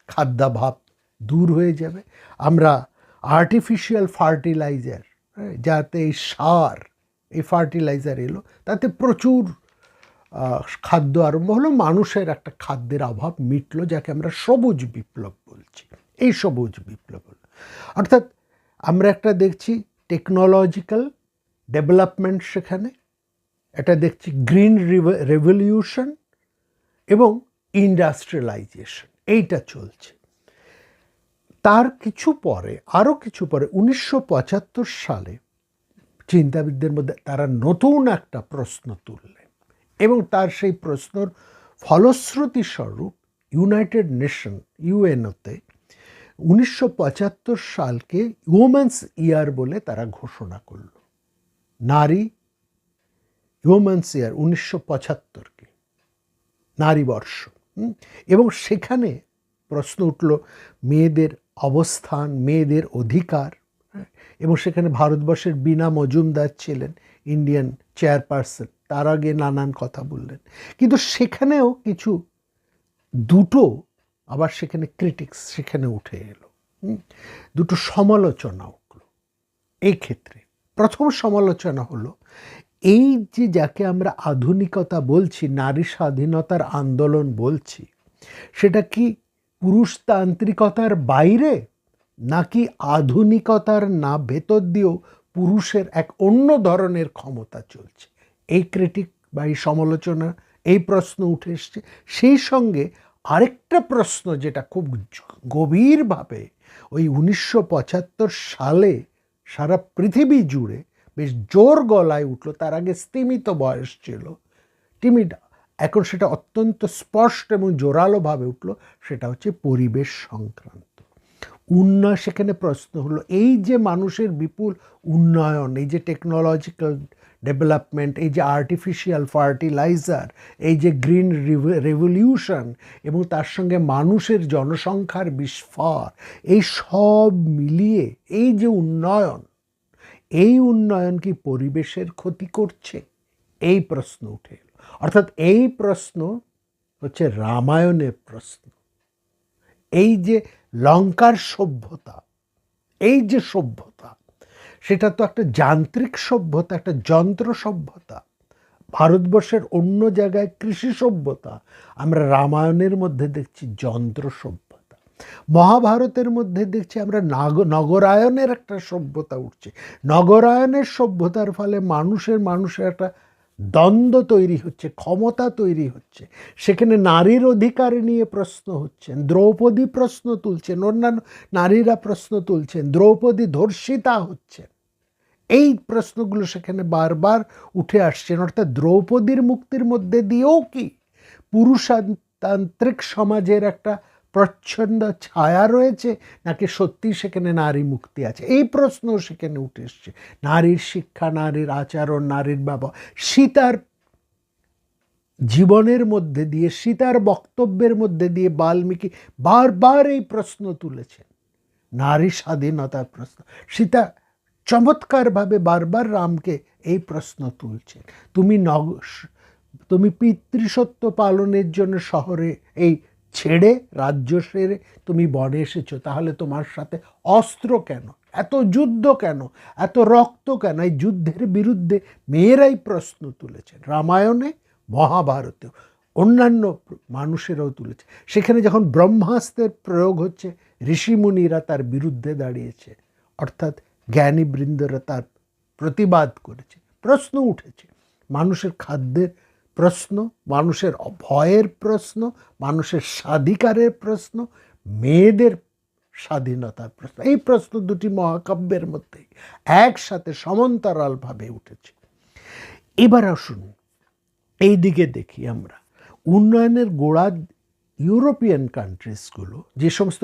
খাদ্যাভাব দূর হয়ে যাবে। আমরা আর্টিফিশিয়াল ফার্টিলাইজার, যাতে এই সার, এই ফার্টিলাইজার এলো, তাতে প্রচুর খাদ্য আরম্ভ হলো, মানুষের একটা খাদ্যের অভাব মিটলো, যাকে আমরা সবুজ বিপ্লব বলছি। এই সবুজ বিপ্লব হলো, অর্থাৎ আমরা একটা দেখছি টেকনোলজিক্যাল ডেভেলপমেন্ট, সেখানে এটা দেখছি গ্রিন রেভলিউশন এবং ইন্ডাস্ট্রিয়ালাইজেশন, এইটা চলছে। তার কিছু পরে, আরও কিছু পরে 1975 সালে চিন্তাবিদদের মধ্যে তারা নতুন একটা প্রশ্ন তুললেন, এবং তার সেই প্রশ্নর ফলশ্রুতি স্বরূপ ইউনাইটেড নেশন, ইউএনওতে 1975 সালকে উইমেন্স ইয়ার বলে তারা ঘোষণা করল। নারী উইমেন্স ইয়ার 1975কে নারী বর্ষ। এবং সেখানে প্রশ্ন উঠল মেয়েদের অবস্থান, মেয়েদের অধিকার, এবং সেখানে ভারতবর্ষের বীণা মজুমদার ছিলেন ইন্ডিয়ান চেয়ারপারসন, তার আগে নানান কথা বললেন। কিন্তু সেখানেও কিছু দুটো আবার সেখানে ক্রিটিক্স সেখানে উঠে এলো, দুটো সমালোচনা উঠল। এই ক্ষেত্রে প্রথম সমালোচনা হলো, এই যে যাকে আমরা আধুনিকতা বলছি, নারী স্বাধীনতার আন্দোলন বলছি, সেটা কি পুরুষতান্ত্রিকতার বাইরে, নাকি আধুনিকতার না ভেতর দিয়েও পুরুষের এক অন্য ধরনের ক্ষমতা চলছে? এই ক্রিটিক বা এই সমালোচনা, এই প্রশ্ন উঠে এসছে। সেই সঙ্গে আরেকটা প্রশ্ন যেটা খুব গভীরভাবে ওই 1975 সালে সারা পৃথিবী জুড়ে বেশ জোর গলায় উঠল, তার আগে স্তিমিত বয়স ছিল, টিমিড, এখন সেটা অত্যন্ত স্পষ্ট এবং জোরালোভাবে উঠল, সেটা হচ্ছে পরিবেশ সংক্রান্ত উন্নয়ন। সেখানে প্রশ্ন হলো, এই যে মানুষের বিপুল উন্নয়ন, এই যে টেকনোলজিক্যাল ডেভেলপমেন্ট, এই যে আর্টিফিশিয়াল ফার্টিলাইজার, এই যে গ্রিন রেভলিউশন, এবং তার সঙ্গে মানুষের জনসংখ্যার বিস্ফোর, এই সব মিলিয়ে এই যে উন্নয়ন, এই উন্নয়ন কি পরিবেশের ক্ষতি করছে? এই প্রশ্ন উঠে এলো। অর্থাৎ এই প্রশ্ন হচ্ছে রামায়ণের প্রশ্ন। এই যে লঙ্কার সভ্যতা, এই যে সভ্যতা, সেটা তো একটা যান্ত্রিক সভ্যতা, একটা যন্ত্র সভ্যতা। ভারতবর্ষের অন্য জায়গায় কৃষি সভ্যতা, আমরা রামায়ণের মধ্যে দেখছি যন্ত্র সভ্যতা। মহাভারতের মধ্যে দেখছি আমরা নগরায়নের একটা সভ্যতা উঠছে। নগরায়নের সভ্যতার ফলে মানুষের একটা দ্বন্দ্ব তৈরি হচ্ছে, ক্ষমতা তৈরি হচ্ছে। সেখানে নারীর অধিকার নিয়ে প্রশ্ন হচ্ছেন, দ্রৌপদী প্রশ্ন তুলছেন, অন্যান্য নারীরা প্রশ্ন তুলছেন, দ্রৌপদী ধর্ষিতা হচ্ছেন। এই প্রশ্নগুলো সেখানে বারবার উঠে আসছেন। অর্থাৎ দ্রৌপদীর মুক্তির মধ্যে দিয়েও কি পুরুষতান্ত্রিক সমাজের একটা প্রচ্ছন্ন ছায়া রয়েছে, নাকি সত্যি সেখানে নারী মুক্তি আছে? এই প্রশ্নও সেখানে উঠে এসছে। নারীর শিক্ষা, নারীর আচরণ, নারীর ব্যবহার, সীতার জীবনের মধ্যে দিয়ে, সীতার বক্তব্যের মধ্যে দিয়ে বাল্মীকি বারবার এই প্রশ্ন তুলেছেন, নারী স্বাধীনতার প্রশ্ন। সীতা চমৎকারভাবে বারবার রামকে এই প্রশ্ন তুলছেন, তুমি পিতৃসত্য পালনের জন্য শহরে এই ছেড়ে, রাজ্য সেরে তুমি বনে এসেছো, তাহলে তোমার সাথে অস্ত্র কেন, এত যুদ্ধ কেন, এত রক্ত কেন? এই যুদ্ধের বিরুদ্ধে মেয়েরাই প্রশ্ন তুলেছেন, রামায়ণে, মহাভারতেও, অন্যান্য মানুষেরাও তুলেছে। সেখানে যখন ব্রহ্মাস্ত্রের প্রয়োগ হচ্ছে, ঋষিমুনিরা তার বিরুদ্ধে দাঁড়িয়েছে, অর্থাৎ জ্ঞানীবৃন্দরা তার প্রতিবাদ করেছে। প্রশ্ন উঠেছে মানুষের খাদ্যের প্রশ্ন, মানুষের ভয়ের প্রশ্ন, মানুষের স্বাধিকারের প্রশ্ন, মেয়েদের স্বাধীনতার প্রশ্ন। এই প্রশ্ন দুটি মহাকাব্যের মধ্যে একসাথে সমান্তরালভাবে উঠেছে। এবার আসুন এই দিকে দেখি আমরা উন্নয়নের গোড়া। ইউরোপিয়ান কান্ট্রিজগুলো, যে সমস্ত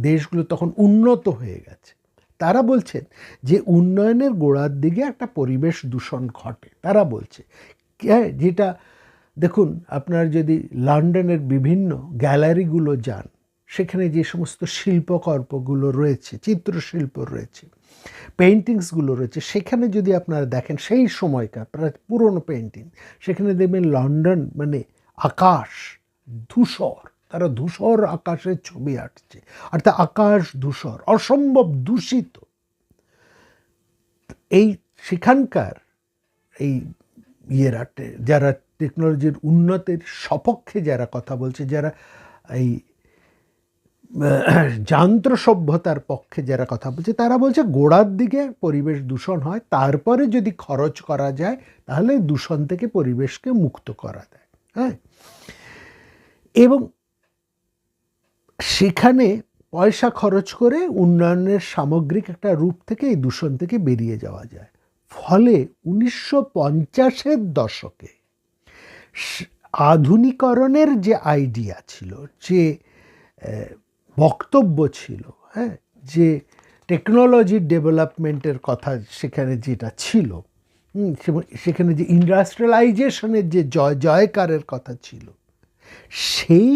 দেশগুলো তখন উন্নত হয়ে গেছে, তারা বলছেন যে উন্নয়নের গোড়ার দিকে একটা পরিবেশ দূষণ ঘটে। তারা বলছে যেটা, দেখুন আপনারা যদি লন্ডনের বিভিন্ন গ্যালারিগুলো যান, সেখানে যে সমস্ত শিল্পকর্মগুলো রয়েছে, চিত্রশিল্প রয়েছে, পেইন্টিংসগুলো রয়েছে, সেখানে যদি আপনারা দেখেন সেই সময়কার প্রায় পুরনো পেইন্টিং, সেখানে দেখবেন লন্ডন মানে আকাশ ধূসর, তারা ধূসর আকাশের ছবি আঁকছে, অর্থাৎ আকাশ ধূসর, অসম্ভব দূষিত। এই সেখানকার এই যারা টেকনোলজির উন্নতির সপক্ষে যারা কথা বলছে, যারা এই যান্ত্র সভ্যতার পক্ষে যারা কথা বলছে, তারা বলছে গোড়ার দিকে পরিবেশ দূষণ হয়, তারপরে যদি খরচ করা যায় তাহলে দূষণ থেকে পরিবেশকে মুক্ত করা যায়। হ্যাঁ, এবং সেখানে পয়সা খরচ করে উন্নয়নের সামগ্রিক একটা রূপ থেকে এই দূষণ থেকে বেরিয়ে যাওয়া যায়। ফলে 1950-এর দশকে আধুনিকরণের যে আইডিয়া ছিল, যে বক্তব্য ছিল, হ্যাঁ, যে টেকনোলজির ডেভেলপমেন্টের কথা সেখানে যেটা ছিল, সেখানে যে ইন্ডাস্ট্রিয়ালাইজেশনের যে জয়কারের কথা ছিল, সেই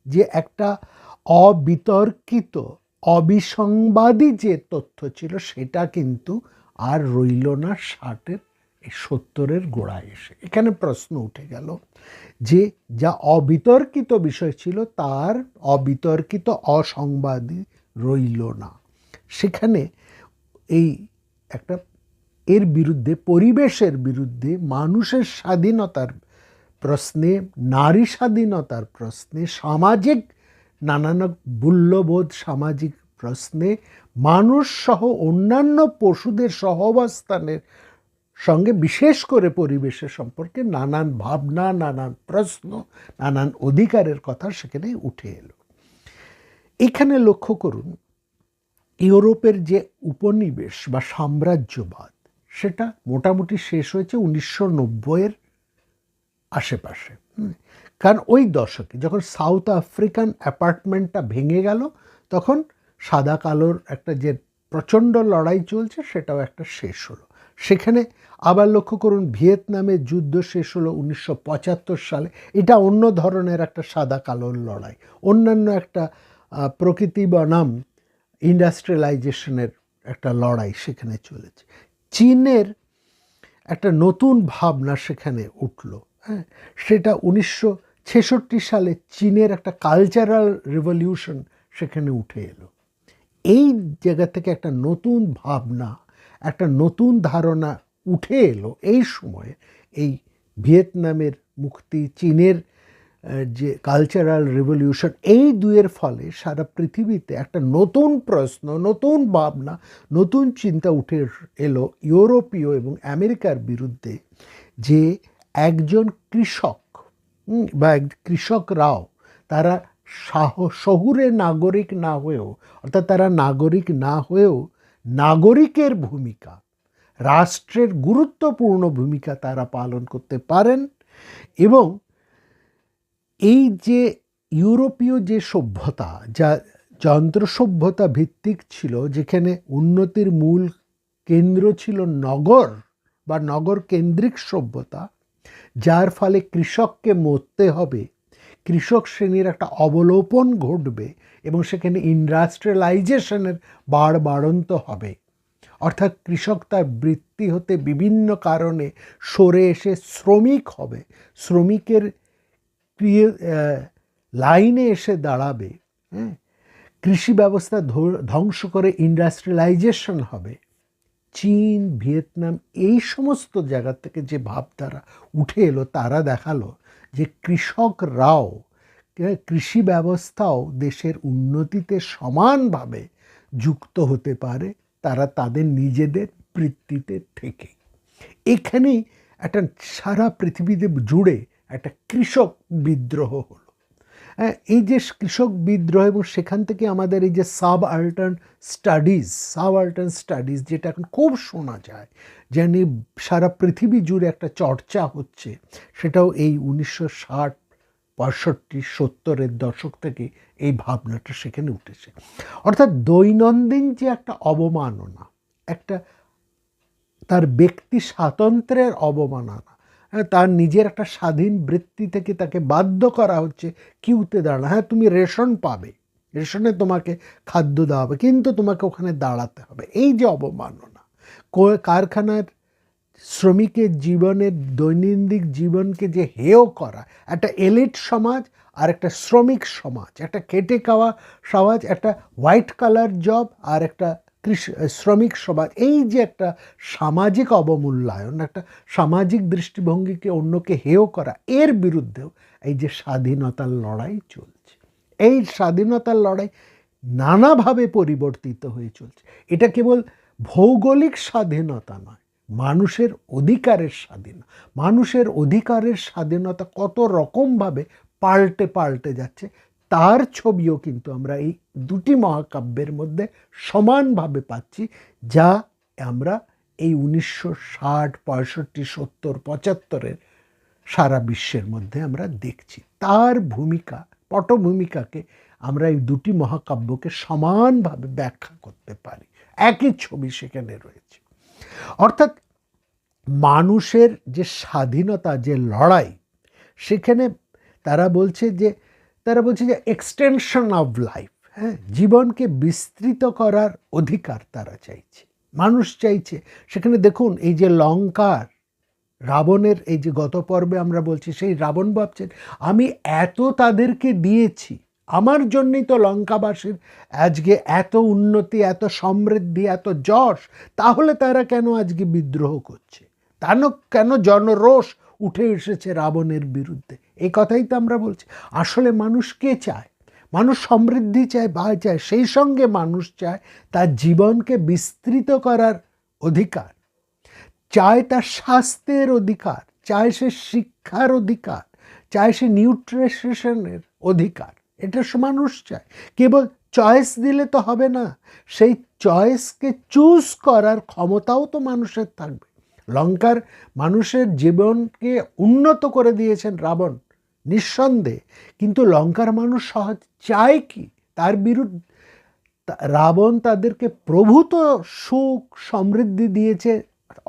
যে একটা অবিতর্কিত অবিসংবাদী যে তথ্য ছিল, সেটা কিন্তু আর রইল না 60-70-এর গোড়ায় এসে। এখানে প্রশ্ন উঠে গেল যে যা অবিতর্কিত বিষয় ছিল তার অবিতর্কিত অসংবাদী রইল না। সেখানে এই একটা এর বিরুদ্ধে, পরিবেশের বিরুদ্ধে, মানুষের স্বাধীনতার প্রশ্নে, নারী স্বাধীনতার প্রশ্নে, সামাজিক নানান মূল্যবোধ, সামাজিক প্রশ্নে, মানুষ সহ অন্যান্য পশুদের সহাবস্থানের সঙ্গে বিশেষ করে পরিবেশের সম্পর্কে নানান ভাবনা, নানান প্রশ্ন, নানান অধিকারের কথা সেখানে উঠে এলো। এখানে লক্ষ্য করুন, ইউরোপের যে উপনিবেশ বা সাম্রাজ্যবাদ, সেটা মোটামুটি শেষ হয়েছে 1990-এর আশেপাশে। কারণ ওই দশকে যখন সাউথ আফ্রিকান অ্যাপার্টমেন্টটা ভেঙে গেল, তখন সাদা কালোর একটা যে প্রচণ্ড লড়াই চলছে সেটাও একটা শেষ হলো। সেখানে আবার লক্ষ্য করুন, ভিয়েতনামের যুদ্ধ শেষ হলো 1975 সালে। এটা অন্য ধরনের একটা সাদা কালোর লড়াই, অন্যান্য একটা প্রকৃতি বনাম ইন্ডাস্ট্রিয়ালাইজেশনের একটা লড়াই সেখানে চলেছে। চীনের একটা নতুন ভাবনা সেখানে উঠল, হ্যাঁ, সেটা 1966 সালে চীনের একটা কালচারাল রিভলিউশন সেখানে উঠে এলো। এই জায়গা থেকে একটা নতুন ভাবনা, একটা নতুন ধারণা উঠে এলো এই সময়ে। এই ভিয়েতনামের মুক্তি, চীনের যে কালচারাল রিভলিউশন, এই দুয়ের ফলে সারা পৃথিবীতে একটা নতুন প্রশ্ন, নতুন ভাবনা, নতুন চিন্তা উঠে এলো ইউরোপীয় এবং আমেরিকার বিরুদ্ধে, যে একজন কৃষক বা কৃষকরাও তারা শহুরে নাগরিক না হয়েও, অর্থাৎ তারা নাগরিক না হয়েও নাগরিকের ভূমিকা, রাষ্ট্রের গুরুত্বপূর্ণ ভূমিকা তারা পালন করতে পারেন। এবং এই যে ইউরোপীয় যে সভ্যতা, যা যন্ত্র সভ্যতা ভিত্তিক ছিল, যেখানে উন্নতির মূল কেন্দ্র ছিল নগর বা নগর কেন্দ্রিক সভ্যতা, যার ফলে কৃষককে মরতে হবে, কৃষক শ্রেণীর একটা অবলোপন ঘটবে এবং সেখানে ইন্ডাস্ট্রিয়ালাইজেশনের বাড়ন্ত হবে। অর্থাৎ কৃষক তার বৃত্তি হতে বিভিন্ন কারণে সরে এসে শ্রমিক হবে, শ্রমিকের লাইনে এসে দাঁড়াবে, হ্যাঁ, কৃষি ব্যবস্থা ধ্বংস করে ইন্ডাস্ট্রিয়ালাইজেশন হবে। চীন, ভিয়েতনাম, এই সমস্ত জায়গা থেকে যে ভাবধারা উঠে এলো, তারা দেখালো যে কৃষকরাও, কৃষি ব্যবস্থাও দেশের উন্নতিতে সমানভাবে যুক্ত হতে পারে, তারা তাদের নিজেদের বৃত্তিতে থেকে। এখানেই একটা সারা পৃথিবীতে জুড়ে একটা কৃষক বিদ্রোহ হলো। এই যে কৃষক বিদ্রোহ, এবং সেখান থেকে আমাদের এই যে সাবআল্টার্ন স্টাডিজ যেটা এখন খুব শোনা যায়, জানি সারা পৃথিবী জুড়ে একটা চর্চা হচ্ছে, সেটাও এই 1960, 65, 70-এর দশক থেকে এই ভাবনাটা সেখানে উঠেছে। অর্থাৎ দৈনন্দিন যে একটা অবমাননা, একটা তার ব্যক্তি স্বাতন্ত্র্যের অবমাননা, তার নিজের একটা স্বাধীন বৃত্তি থেকে তাকে বাধ্য করা হচ্ছে কিউতে দাঁড়ানো। হ্যাঁ, তুমি রেশন পাবে, রেশনে তোমাকে খাদ্য দেওয়া হবে, কিন্তু তোমাকে ওখানে দাঁড়াতে হবে। এই যে অবমাননা, কারখানার শ্রমিকের জীবনের দৈনন্দিন জীবনকে যে হেয় করা, একটা এলিট সমাজ আর একটা শ্রমিক সমাজ, একটা খেটে খাওয়া সমাজ, একটা হোয়াইট কালার জব আর একটা শ্রমিক সমাজ, এই যে একটা সামাজিক অবমূল্যায়ন, একটা সামাজিক দৃষ্টিভঙ্গিকে অন্যকে হেয় করা, এর বিরুদ্ধেও এই যে স্বাধীনতার লড়াই চলছে। এই স্বাধীনতার লড়াই নানাভাবে পরিবর্তিত হয়ে চলছে। এটা কেবল ভৌগোলিক স্বাধীনতা নয়, মানুষের অধিকারের স্বাধীনতা। মানুষের অধিকারের স্বাধীনতা কত রকমভাবে পাল্টে পাল্টে যাচ্ছে, তার ছবিও কিন্তু আমরা এই দুটি মহাকাব্যের মধ্যে সমানভাবে পাচ্ছি, যা আমরা এই 1960, 65, 70, 75-এর সারা বিশ্বের মধ্যে আমরা দেখছি। তার ভূমিকা, পটভূমিকাকে আমরা এই দুটি মহাকাব্যকে সমানভাবে ব্যাখ্যা করতে পারি। একই ছবি সেখানে রয়েছে। অর্থাৎ মানুষের যে স্বাধীনতা, যে লড়াই, সেখানে তারা বলছে যে এক্সটেনশন অফ লাইফ, হ্যাঁ, জীবনকে বিস্তৃত করার অধিকার তারা চাইছে, মানুষ চাইছে। সেখানে দেখুন, এই যে লঙ্কার রাবণের, এই যে গত পর্বে আমরা বলছি, সেই রাবণ ভাবছেন আমি এত তাদেরকে দিয়েছি, আমার জন্যই তো লঙ্কাবাসীর আজকে এত উন্নতি, এত সমৃদ্ধি, এত যশ, তাহলে তারা কেন আজকে বিদ্রোহ করছে? কেন জনরোষ উঠে এসেছে রাবণের বিরুদ্ধে? এই কথাই তো আমরা বলছি। আসলে মানুষ কে চায়? মানুষ সমৃদ্ধি চায়, বা চায়, সেই সঙ্গে মানুষ চায় তার জীবনকে বিস্তৃত করার অধিকার, চায় তার স্বাস্থ্যের অধিকার, চায় সে শিক্ষার অধিকার, চায় সে নিউট্রিশনের অধিকার। এটা মানুষ চায়। কেবল চয়েস দিলে তো হবে না, সেই চয়েসকে চুজ করার ক্ষমতাও তো মানুষের থাকবে। লঙ্কার মানুষের জীবনকে উন্নত করে দিয়েছেন রাবণ, নিঃসন্দেহে, কিন্তু লঙ্কার মানুষ সহজ চায় কি? তার বিরুদ্ধে রাবণ তাদেরকে প্রভূত সুখ সমৃদ্ধি দিয়েছে,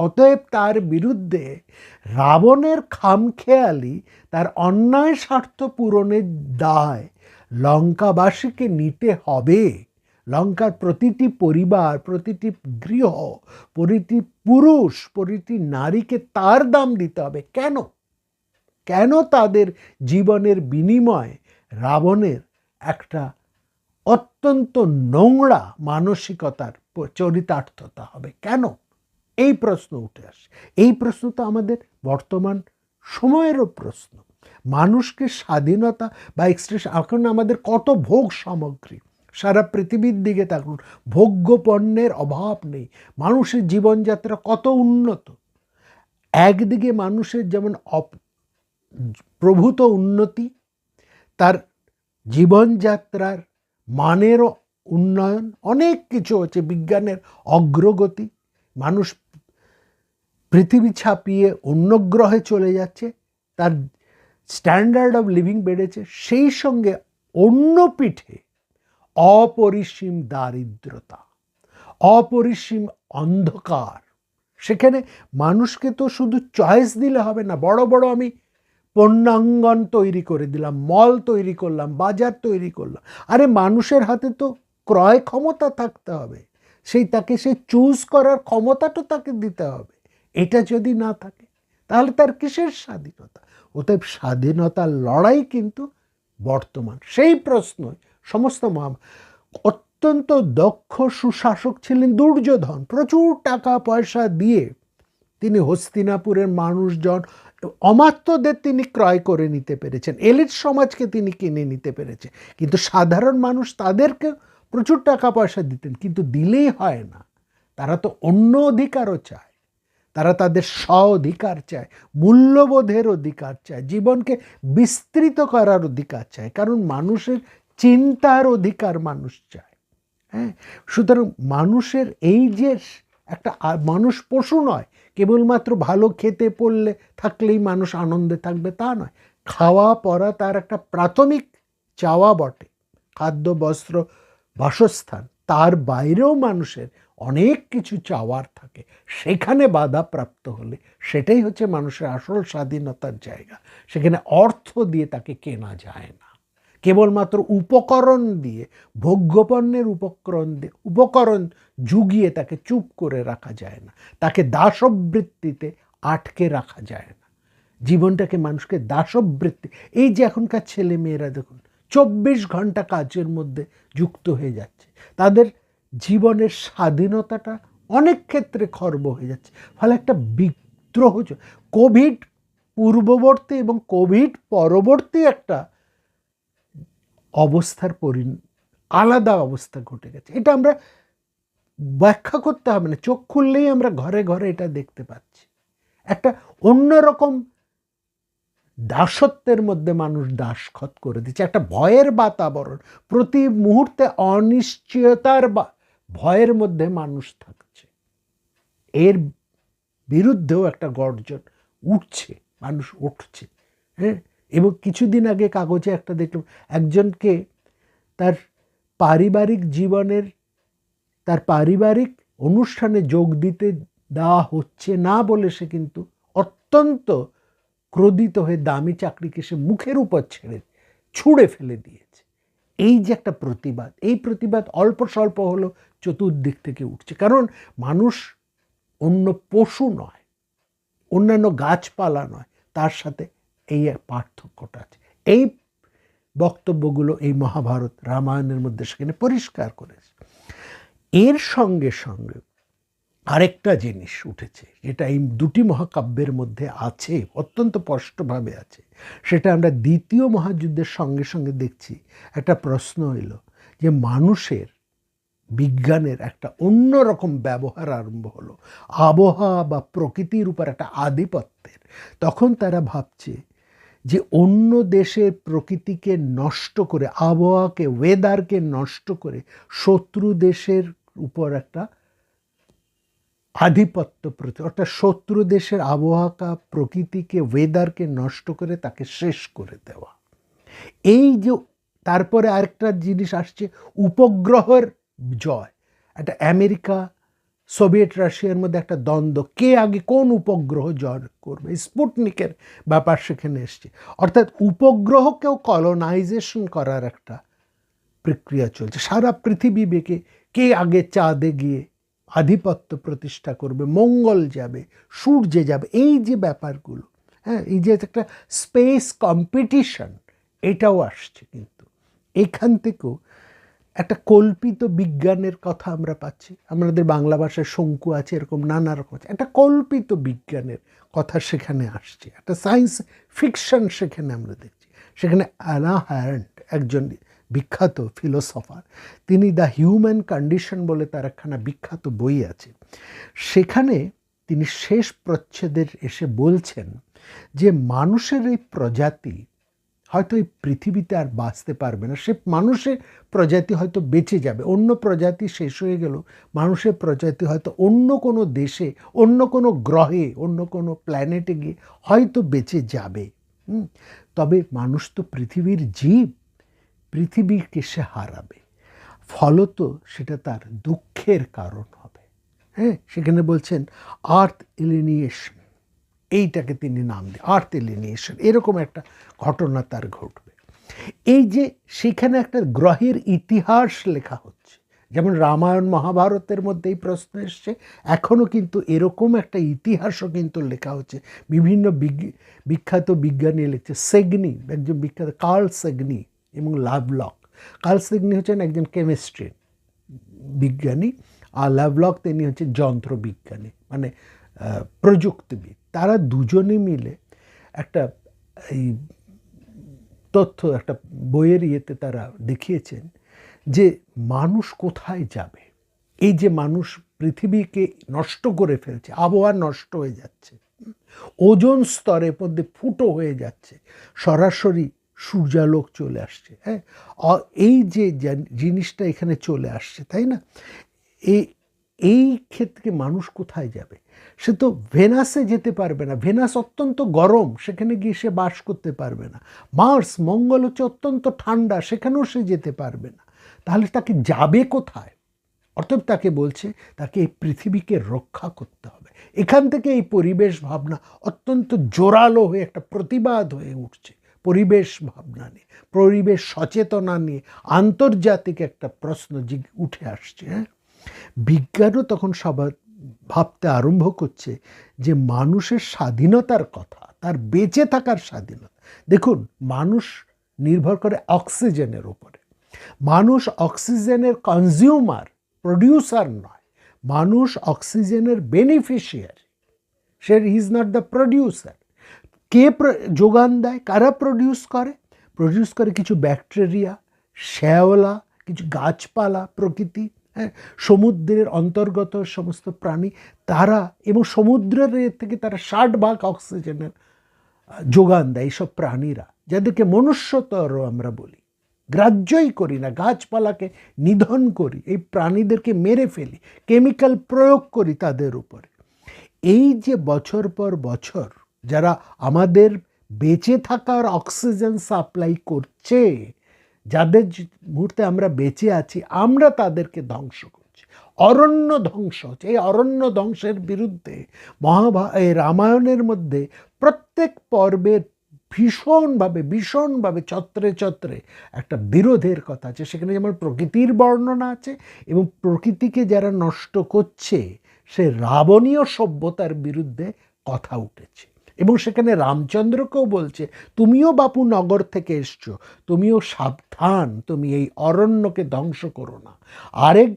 অতএব তার বিরুদ্ধে রাবণের খামখেয়ালি, তার অন্যায় স্বার্থ পূরণের দায় লঙ্কাবাসীকে নিতে হবে। লঙ্কার প্রতিটি পরিবার, প্রতিটি গৃহ, প্রতিটি পুরুষ, প্রতিটি নারীকে তার দাম দিতে হবে। কেন তাদের জীবনের বিনিময়ে রাবণের একটা অত্যন্ত নোংরা মানসিকতার চরিতার্থতা হবে? কেন? এই প্রশ্ন উঠে আসে। এই প্রশ্ন তো আমাদের বর্তমান সময়েরও প্রশ্ন। মানুষকে স্বাধীনতা বা এক্সপ্রেশন, এখন আমাদের কত ভোগ সামগ্রী, সারা পৃথিবীর দিকে তাকুন, ভোগ্য পণ্যের অভাব নেই, মানুষের জীবনযাত্রা কত উন্নত। একদিকে মানুষের যেমন প্রভূত উন্নতি, তার জীবনযাত্রার মানেরও উন্নয়ন, অনেক কিছু হচ্ছে, বিজ্ঞানের অগ্রগতি, মানুষ পৃথিবী ছাপিয়ে অন্য গ্রহে চলে যাচ্ছে, তার স্ট্যান্ডার্ড অফ লিভিং বেড়েছে। সেই সঙ্গে অন্য পিঠে অপরিসীম দারিদ্রতা, অপরিসীম অন্ধকার। সেখানে মানুষকে তো শুধু চয়েস দিলে হবে না, বড় বড় আমি পণ্যাঙ্গন তৈরি করে দিলাম, মল তৈরি করলাম, বাজার তৈরি করলাম। আরে মানুষের হাতে তো ক্রয় ক্ষমতা থাকতে হবে, তাকে সে চুজ করার ক্ষমতাটা তাকে দিতে হবে। এটা যদি না থাকে তাহলে তার কিসের স্বাধীনতা? অতএব স্বাধীনতার লড়াই কিন্তু বর্তমান। সেই প্রশ্ন সমস্ত অত্যন্ত দক্ষ সুশাসক ছিলেন দুর্যোধন, প্রচুর টাকা পয়সা দিয়ে তিনি হস্তিনাপুরের মানুষজন, অমাত্যদের তিনি ক্রয় করে নিতে পেরেছেন, এলিট সমাজকে তিনি কিনে নিতে পেরেছেন। কিন্তু সাধারণ মানুষ, তাদেরকে প্রচুর টাকা পয়সা দিতেন, কিন্তু দিলেই হয় না, তারা তো অন্য অধিকারও চায়, তারা তাদের অধিকার চায়, মূল্যবোধের অধিকার চায়, জীবনকে বিস্তৃত করার অধিকার চায়, কারণ মানুষের চিন্তার অধিকার মানুষ চায়। হ্যাঁ, সুতরাং মানুষের এই যে একটা, মানুষ পশু নয়, কেবলমাত্র ভালো খেতে পড়লে থাকলেই মানুষ আনন্দে থাকবে তা নয়। খাওয়া পরা তার একটা প্রাথমিক চাওয়া বটে, খাদ্য, বস্ত্র, বাসস্থান, তার বাইরেও মানুষের অনেক কিছু চাওয়ার থাকে। সেখানে বাধা প্রাপ্ত হলে সেটাই হচ্ছে মানুষের আসল স্বাধীনতার জায়গা। সেখানে অর্থ দিয়ে তাকে কেনা যায় না, কেবলমাত্র উপকরণ দিয়ে, ভোগ্যপণ্যের উপকরণ জুগিয়ে তাকে চুপ করে রাখা যায় না, তাকে দাসবৃত্তিতে আটকে রাখা যায় না। জীবনটাকে মানুষকে দাসবৃত্তি, এই যে এখনকার ছেলে মেয়েরা দেখুন 24 ঘন্টা কাজের মধ্যে যুক্ত হয়ে যাচ্ছে, তাদের জীবনের স্বাধীনতাটা অনেক ক্ষেত্রে খর্ব হয়ে যাচ্ছে। ফলে একটা বিদ্রোহ, কোভিড পূর্ববর্তী এবং কোভিড পরবর্তী একটা অবস্থার আলাদা অবস্থা ঘটে গেছে। এটা আমরা ব্যাখ্যা করতে হবে না, চোখ খুললেই আমরা ঘরে ঘরে এটা দেখতে পাচ্ছি। একটা অন্যরকম দাসত্বের মধ্যে মানুষ দাসখত করে দিচ্ছে, একটা ভয়ের বাতাবরণ, প্রতি মুহূর্তে অনিশ্চয়তার ভয়ের মধ্যে মানুষ থাকছে। এর বিরুদ্ধেও একটা গর্জন উঠছে, মানুষ উঠছে। হ্যাঁ, এবং কিছুদিন আগে কাগজে একটা দেখলাম, একজনকে তার পারিবারিক জীবনের, তার পারিবারিক অনুষ্ঠানে যোগ দিতে দেওয়া হচ্ছে না বলে সে কিন্তু অত্যন্ত ক্রোধিত হয়ে দামি চাকরিকে সে মুখের উপর ছুঁড়ে ফেলে দিয়েছে। এই যে একটা প্রতিবাদ, এই প্রতিবাদ অল্প স্বল্প হলো চতুর্দিক থেকে উঠছে। কারণ মানুষ অন্য পশু নয়, অন্যান্য গাছপালা নয়, তার সাথে এই পার্থক্যটা আছে। এই বক্তব্যগুলো এই মহাভারত রামায়ণের মধ্যে সেখানে পরিষ্কার করেছে। এর সঙ্গে সঙ্গে আরেকটা জিনিস উঠেছে, যেটা এই দুটি মহাকাব্যের মধ্যে আছে, অত্যন্ত স্পষ্টভাবে আছে। সেটা আমরা দ্বিতীয় মহাযুদ্ধের সঙ্গে সঙ্গে দেখছি। একটা প্রশ্ন এলো যে মানুষের, বিজ্ঞানের একটা অন্যরকম ব্যবহার আরম্ভ হলো, আবহাওয়া বা প্রকৃতির উপর একটা আধিপত্যের। তখন তারা ভাবছে যে অন্য দেশের প্রকৃতিকে নষ্ট করে, আবহাওয়াকে, ওয়েদারকে নষ্ট করে শত্রু দেশের উপর একটা আধিপত্য প্রতি, অর্থাৎ শত্রু দেশের আবহাওয়া, প্রকৃতিকে, ওয়েদারকে নষ্ট করে তাকে শেষ করে দেওয়া। এই যে তারপরে আরেকটা জিনিস আসছে, উপগ্রহের জয়। একটা আমেরিকা সোভিয়েত রাশিয়ার মধ্যে একটা দ্বন্দ্ব, কে আগে কোন উপগ্রহ জয় করবে, স্পুটনিকের ব্যাপার সেখানে এসছে। অর্থাৎ উপগ্রহকেও কলোনাইজেশন করার একটা প্রক্রিয়া চলছে। সারা পৃথিবীকে কে আগে চাঁদে গিয়ে আধিপত্য প্রতিষ্ঠা করবে, মঙ্গল যাবে, সূর্যে যাবে, এই যে ব্যাপারগুলো, হ্যাঁ, এই যে একটা স্পেস কম্পিটিশন, এটাও আসছে। কিন্তু এখান থেকেও একটা কল্পিত বিজ্ঞানের কথা আমরা পাচ্ছি। আমাদের বাংলা ভাষায় শঙ্কু আছে, এরকম নানা রকম আছে। একটা কল্পিত বিজ্ঞানের কথা সেখানে আসছে, একটা সায়েন্স ফিকশন সেখানে আমরা দেখছি। সেখানে অ্যানা হ্যারেন্ট, একজন বিখ্যাত ফিলোসফার, তিনি দ্য হিউম্যান কন্ডিশন বলে তার একখানা বিখ্যাত বই আছে। সেখানে তিনি শেষ প্রচ্ছেদের এসে বলছেন যে মানুষের এই প্রজাতি হয়তো এই পৃথিবীতে আর বাঁচতে পারবে না, সে মানুষের প্রজাতি হয়তো বেঁচে যাবে, অন্য প্রজাতি শেষ হয়ে গেল, মানুষের প্রজাতি হয়তো অন্য কোনো দেশে, অন্য কোনো গ্রহে, অন্য কোনো প্ল্যানেটে গিয়ে হয়তো বেঁচে যাবে। তবে মানুষ তো পৃথিবীর জীব, পৃথিবীকে সে হারাবে, ফলত সেটা তার দুঃখের কারণ হবে। হ্যাঁ, সেখানে বলছেন আর্থ এলিনিয়েশন, এইটাকে তিনি নাম দেন আর্থ এলিনিয়েশন, এরকম একটা ঘটনা তার ঘটবে। এই যে সেখানে একটা গ্রহের ইতিহাস লেখা হচ্ছে, যেমন রামায়ণ মহাভারতের মধ্যে এই প্রশ্ন এসছে, এখনও কিন্তু এরকম একটা ইতিহাসও কিন্তু লেখা হচ্ছে। বিভিন্ন বিখ্যাত বিজ্ঞানী লিখছে, সেগনি, একজন বিখ্যাত কার্ল সেগনি এবং লাভলক। কার্ল সেগনি হচ্ছেন একজন কেমিস্ট্রি বিজ্ঞানী, আর লাভলক তিনি হচ্ছেন যন্ত্রবিজ্ঞানী, মানে প্রযুক্তিবিদ। তারা দুজনে মিলে একটা এই তথ্য, একটা বইয়ের ইয়েতে তারা দেখিয়েছেন যে মানুষ কোথায় যাবে। এই যে মানুষ পৃথিবীকে নষ্ট করে ফেলছে, আবহাওয়া নষ্ট হয়ে যাচ্ছে, ওজোন স্তরের মধ্যে ফুটো হয়ে যাচ্ছে, সরাসরি সূর্যালোক চলে আসছে। হ্যাঁ, এই যে জিনিসটা এখানে চলে আসছে, তাই না? এই ক্ষেত্রে মানুষ কোথায় যাবে? সে তো ভেনাসে যেতে পারবে না, ভেনাস অত্যন্ত গরম, সেখানে গিয়ে সে বাস করতে পারবে না। মার্স, মঙ্গল হচ্ছে অত্যন্ত ঠান্ডা, সেখানেও সে যেতে পারবে না। তাহলে তাকে যাবে কোথায়? অর্থাৎ তাকে বলছে তাকে এই পৃথিবীকে রক্ষা করতে হবে। এখান থেকে এই পরিবেশ ভাবনা অত্যন্ত জোরালো হয়ে একটা প্রতিবাদ হয়ে উঠছে, পরিবেশ ভাবনা নিয়ে, পরিবেশ সচেতনা নিয়ে আন্তর্জাতিক একটা প্রশ্ন উঠে আসছে। হ্যাঁ, বিজ্ঞানও তখন সবার ভাবতে আরম্ভ করছে যে মানুষের স্বাধীনতার কথা, তার বেঁচে থাকার স্বাধীনতা। দেখুন, মানুষ নির্ভর করে অক্সিজেনের উপরে। মানুষ অক্সিজেনের কনজিউমার, প্রডিউসার নয়। মানুষ অক্সিজেনের বেনিফিশিয়ারি, সে ইজ নট দ্য প্রডিউসার। কে যোগান দেয়, কারা প্রডিউস করে? প্রডিউস করে কিছু ব্যাকটেরিয়া, শ্যাওলা, কিছু গাছপালা, প্রকৃতি, হ্যাঁ, সমুদ্রের অন্তর্গত সমস্ত প্রাণী তারা, এবং সমুদ্রের থেকে তারা 60% অক্সিজেনের যোগান দেয় এইসব প্রাণীরা, যাদেরকে মনুষ্যতর আমরা বলি। গ্রাহ্যই করি না, গাছপালাকে নিধন করি, এই প্রাণীদেরকে মেরে ফেলি, কেমিক্যাল প্রয়োগ করি তাদের উপরে। এই যে বছর পর বছর যারা আমাদের বেঁচে থাকার অক্সিজেন সাপ্লাই করছে, যাদের মুহূর্তে আমরা বেঁচে আছি, আমরা তাদেরকে ধ্বংস করছি, অরণ্য ধ্বংস হচ্ছে। এই অরণ্য ধ্বংসের বিরুদ্ধে রামায়ণের মধ্যে প্রত্যেক পর্বের ভীষণভাবে ছত্রে ছত্রে একটা বিরোধের কথা আছে। সেখানে যেমন প্রকৃতির বর্ণনা আছে, এবং প্রকৃতিকে যারা নষ্ট করছে সে রাবণীয় সভ্যতার বিরুদ্ধে কথা উঠেছে। এবং সেখানে রামচন্দ্রকেও বলছে, তুমিও বাপু নগর থেকে এসছো, তুমিও সাবধান, তুমি এই অরণ্যকে ধ্বংস করো না। আরেক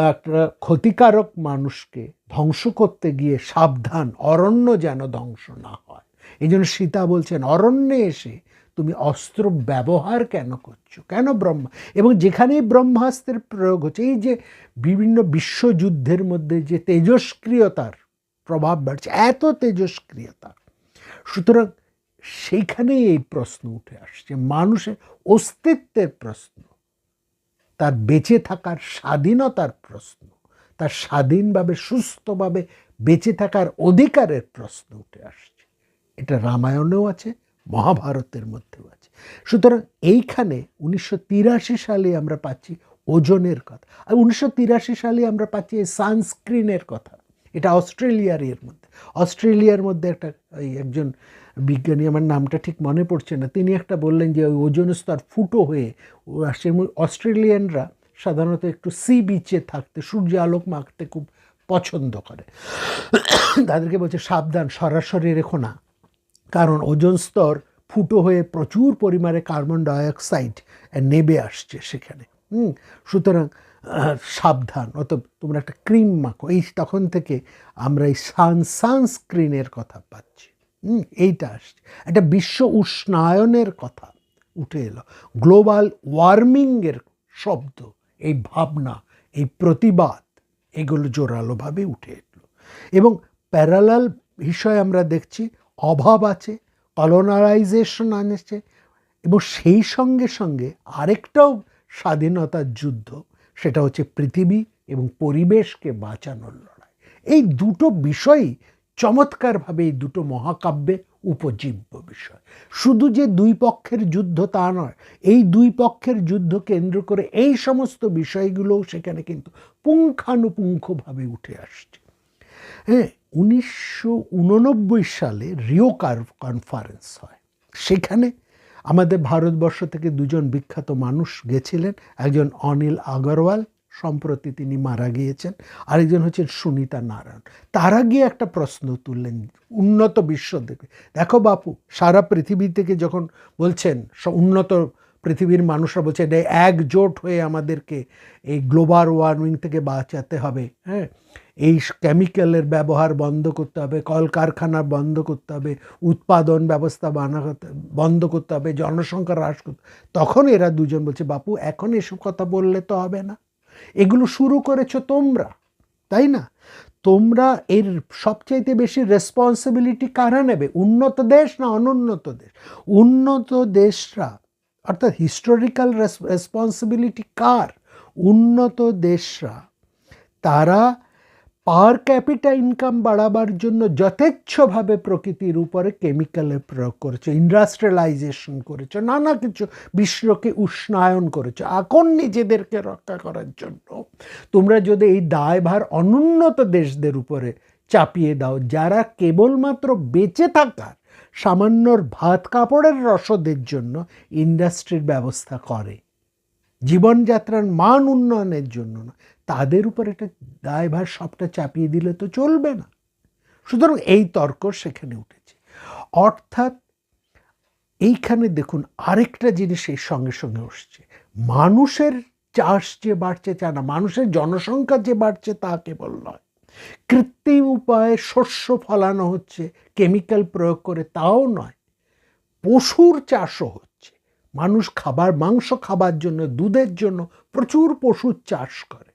একটা ক্ষতিকারক মানুষকে ধ্বংস করতে গিয়ে সাবধান, অরণ্য যেন ধ্বংস না হয়। এই জন্য সীতা বলছেন, অরণ্যে এসে তুমি অস্ত্র ব্যবহার কেন করছো, কেন ব্রহ্মা? এবং যেখানেই ব্রহ্মাস্ত্রের প্রয়োগ হচ্ছে, এই যে বিভিন্ন বিশ্বযুদ্ধের মধ্যে যে তেজস্ক্রিয়তার প্রভাব বাড়ছে, এত তেজস্ক্রিয়তা, সুতরাং সেইখানেই এই প্রশ্ন উঠে আসছে, মানুষের অস্তিত্বের প্রশ্ন, তার বেঁচে থাকার স্বাধীনতার প্রশ্ন, তার স্বাধীনভাবে সুস্থভাবে বেঁচে থাকার অধিকারের প্রশ্ন উঠে আসছে। এটা রামায়ণেও আছে, মহাভারতের মধ্যেও আছে। সুতরাং এইখানে 1983 সালে আমরা পাচ্ছি ওজনের কথা, আর 1983 সালে আমরা পাচ্ছি এই সানস্ক্রিনের কথা। এটা অস্ট্রেলিয়ার মধ্যে একটা একজন বিজ্ঞানী, আমার নামটা ঠিক মনে পড়ছে না, তিনি একটা বললেন যে ওই ওজোন স্তর ফুটো হয়ে আসছে। অস্ট্রেলিয়ানরা সাধারণত একটু সি বিচে থাকতে, সূর্য আলোক মাখতে খুব পছন্দ করে। তাদেরকে বলছে সাবধান, সরাসরি রেখো না, কারণ ওজোন স্তর ফুটো হয়ে প্রচুর পরিমাণে কার্বন ডাইঅক্সাইড নেবে আসছে সেখানে। সুতরাং সাবধান, অত তোমরা একটা ক্রিম মাখো। এই তখন থেকে আমরা এই সানস্ক্রিনের কথা পাচ্ছি। এইটা আসছে, একটা বিশ্ব উষ্ণায়নের কথা উঠে এলো, গ্লোবাল ওয়ার্মিংয়ের শব্দ, এই ভাবনা, এই প্রতিবাদ, এগুলো জোরালোভাবে উঠে এলো। এবং প্যারালাল বিষয় আমরা দেখছি, অভাব আছে, কলোনালাইজেশন আনছে, এবং সেই সঙ্গে সঙ্গে আরেকটাও স্বাধীনতার যুদ্ধ, সেটা হচ্ছে পৃথিবী এবং পরিবেশকে বাঁচানোর লড়াই। এই দুটো বিষয়ই চমৎকারভাবে এই দুটো মহাকাব্যে উপজীব্য বিষয়। শুধু যে দুই পক্ষের যুদ্ধ তা নয়, এই দুই পক্ষের যুদ্ধ কেন্দ্র করে এই সমস্ত বিষয়গুলোও সেখানে কিন্তু পুঙ্খানুপুঙ্খভাবে উঠে আসছে। হ্যাঁ, 1989 সালে রিও কনফারেন্স হয়। সেখানে আমাদের ভারতবর্ষ থেকে দুজন বিখ্যাত মানুষ গেছিলেন, একজন অনিল আগরওয়াল, সম্প্রতি তিনি মারা গিয়েছেন, আরেকজন হচ্ছেন সুনিতা নারায়ণ। তারা গিয়ে একটা প্রশ্ন তুললেন উন্নত বিশ্ব থেকে, দেখো বাপু, সারা পৃথিবী থেকে যখন বলছেন উন্নত পৃথিবীর মানুষরা বলছে এটা একজোট হয়ে আমাদেরকে এই গ্লোবাল ওয়ার্মিং থেকে বাঁচাতে হবে, হ্যাঁ, এই কেমিক্যালের ব্যবহার বন্ধ করতে হবে, কলকারখানা বন্ধ করতে হবে, উৎপাদন ব্যবস্থা বন্ধ করতে হবে, জনসংখ্যা হ্রাস করতে, তখন এরা দুজন বলছে, বাপু এখন এসব কথা বললে তো হবে না, এগুলো শুরু করেছো তোমরা, তাই না? তোমরা এর সবচাইতে বেশি রেসপন্সিবিলিটি কারা নেবে? উন্নত দেশ না অনুন্নত দেশ? উন্নত দেশরা, অর্থাৎ হিস্টোরিক্যাল রেসপন্সিবিলিটি কার? উন্নত দেশরা, তারা পার ক্যাপিটা ইনকাম বাড়াবার জন্য যথেচ্ছভাবে প্রকৃতির উপরে কেমিক্যালের প্রয়োগ করেছে, ইন্ডাস্ট্রিয়ালাইজেশন করেছে, নানা কিছু বিশ্বকে উষ্ণায়ন করেছে। এখন নিজেদেরকে রক্ষা করার জন্য তোমরা যদি এই দায়ভার অনুন্নত দেশদের উপরে চাপিয়ে দাও, যারা কেবলমাত্র বেঁচে থাকার সামান্যর ভাত কাপড়ের রসদের জন্য ইন্ডাস্ট্রির ব্যবস্থা করে, জীবনযাত্রার মান উন্নয়নের জন্য না, তাদের উপর এটা দায়ভার সবটা চাপিয়ে দিলে তো চলবে না। সুতরাং এই তর্ক সেখানে উঠেছে। অর্থাৎ এইখানে দেখুন আরেকটা জিনিস এর সঙ্গে সঙ্গে আসছে, মানুষের চাষ যে বাড়ছে তা না, মানুষের জনসংখ্যা যে বাড়ছে তা কেবল নয়, কৃত্রিম উপায়ে শস্য ফলানো হচ্ছে কেমিক্যাল প্রয়োগ করে তাও নয়, পশুর চাষও হচ্ছে। মানুষ মাংস খাবার জন্য, দুধের জন্য প্রচুর পশুর চাষ করে।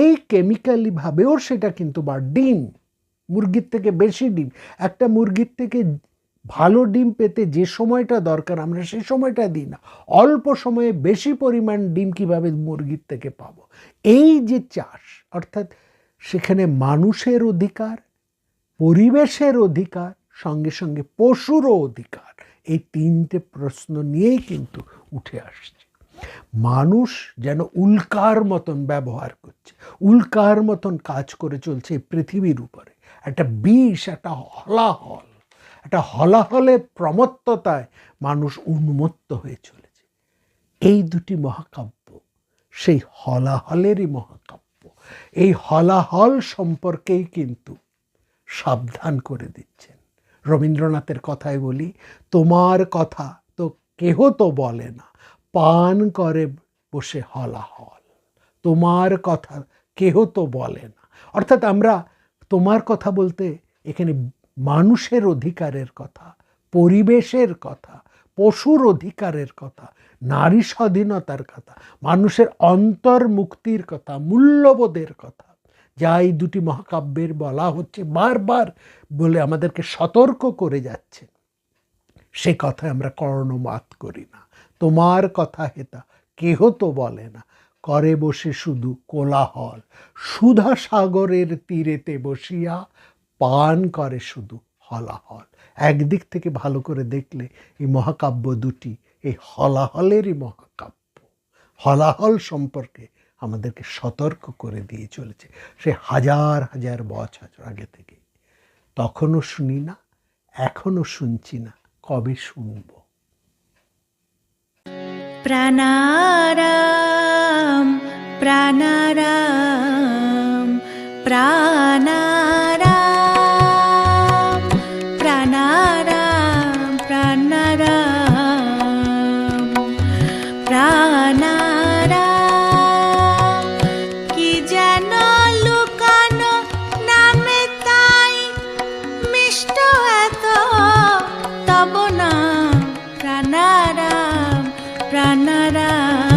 এই কেমিক্যালি ভাবেও সেটা কিন্তু ডিম, মুরগির থেকে বেশি ডিম, একটা মুরগির থেকে ভালো ডিম পেতে যে সময়টা দরকার আমরা সেই সময়টা দিই না, অল্প সময়ে বেশি পরিমাণ ডিম কিভাবে মুরগির থেকে পাবো। এই যে চাষ, অর্থাৎ সেখানে মানুষের অধিকার, পরিবেশের অধিকার, সঙ্গে সঙ্গে পশুরও অধিকার, এই তিনটে প্রশ্ন নিয়েই কিন্তু উঠে আসছে। মানুষ যেন উল্কার মতন ব্যবহার করছে, উল্কার মতন কাজ করে চলছে এই পৃথিবীর উপরে। একটা বিষ, একটা হলাহল, একটা হলাহলের প্রমত্ততায় মানুষ উন্মত্ত হয়ে চলেছে। এই দুটি মহাকাব্য সেই হলাহলেরই মহাকাব্য। এই হলাহল সম্পর্কেই কিন্তু সাবধান করে দিচ্ছেন। রবীন্দ্রনাথের কথায় বলি, তোমার কথা তো কেহ তো বলে না, পান করে বসে হলাহল। তোমার কথা কেহ তো বলে না, অর্থাৎ আমরা তোমার কথা বলতে এখানে মানুষের অধিকারের কথা, পরিবেশের কথা, পশুর অধিকারের কথা, নারী স্বাধীনতার কথা, মানুষের অন্তর্মুক্তির কথা, মূল্যবোধের কথা, যা এই দুটি মহাকাব্যের বলা হচ্ছে বারবার বলে আমাদেরকে সতর্ক করে যাচ্ছে, সে কথায় আমরা কর্ণপাত করি না। তোমার কথা হেতা কেহ তো বলে না, করে বসে শুধু কোলাহল, সুধা সাগরের তীরেতে বসিয়া পান করে শুধু হলাহল। একদিক থেকে ভালো করে দেখলে এই মহাকাব্য দুটি এই হলাহলেরই মহাকাব্য। হলাহল সম্পর্কে আমাদেরকে সতর্ক করে দিয়ে চলেছে সে হাজার হাজার বছর আগে থেকে। তখনও শুনি না, এখনো শুনছি না, কবে শুনব?
প্রাণারাম প্রাণারাম প্রাণারাম প্রাণারাম প্রাণারাম প্রাণারাম, কি যেন লুকানো নামে তাই মিষ্ট এত তব নাম প্রাণারাম প্রাণারাম।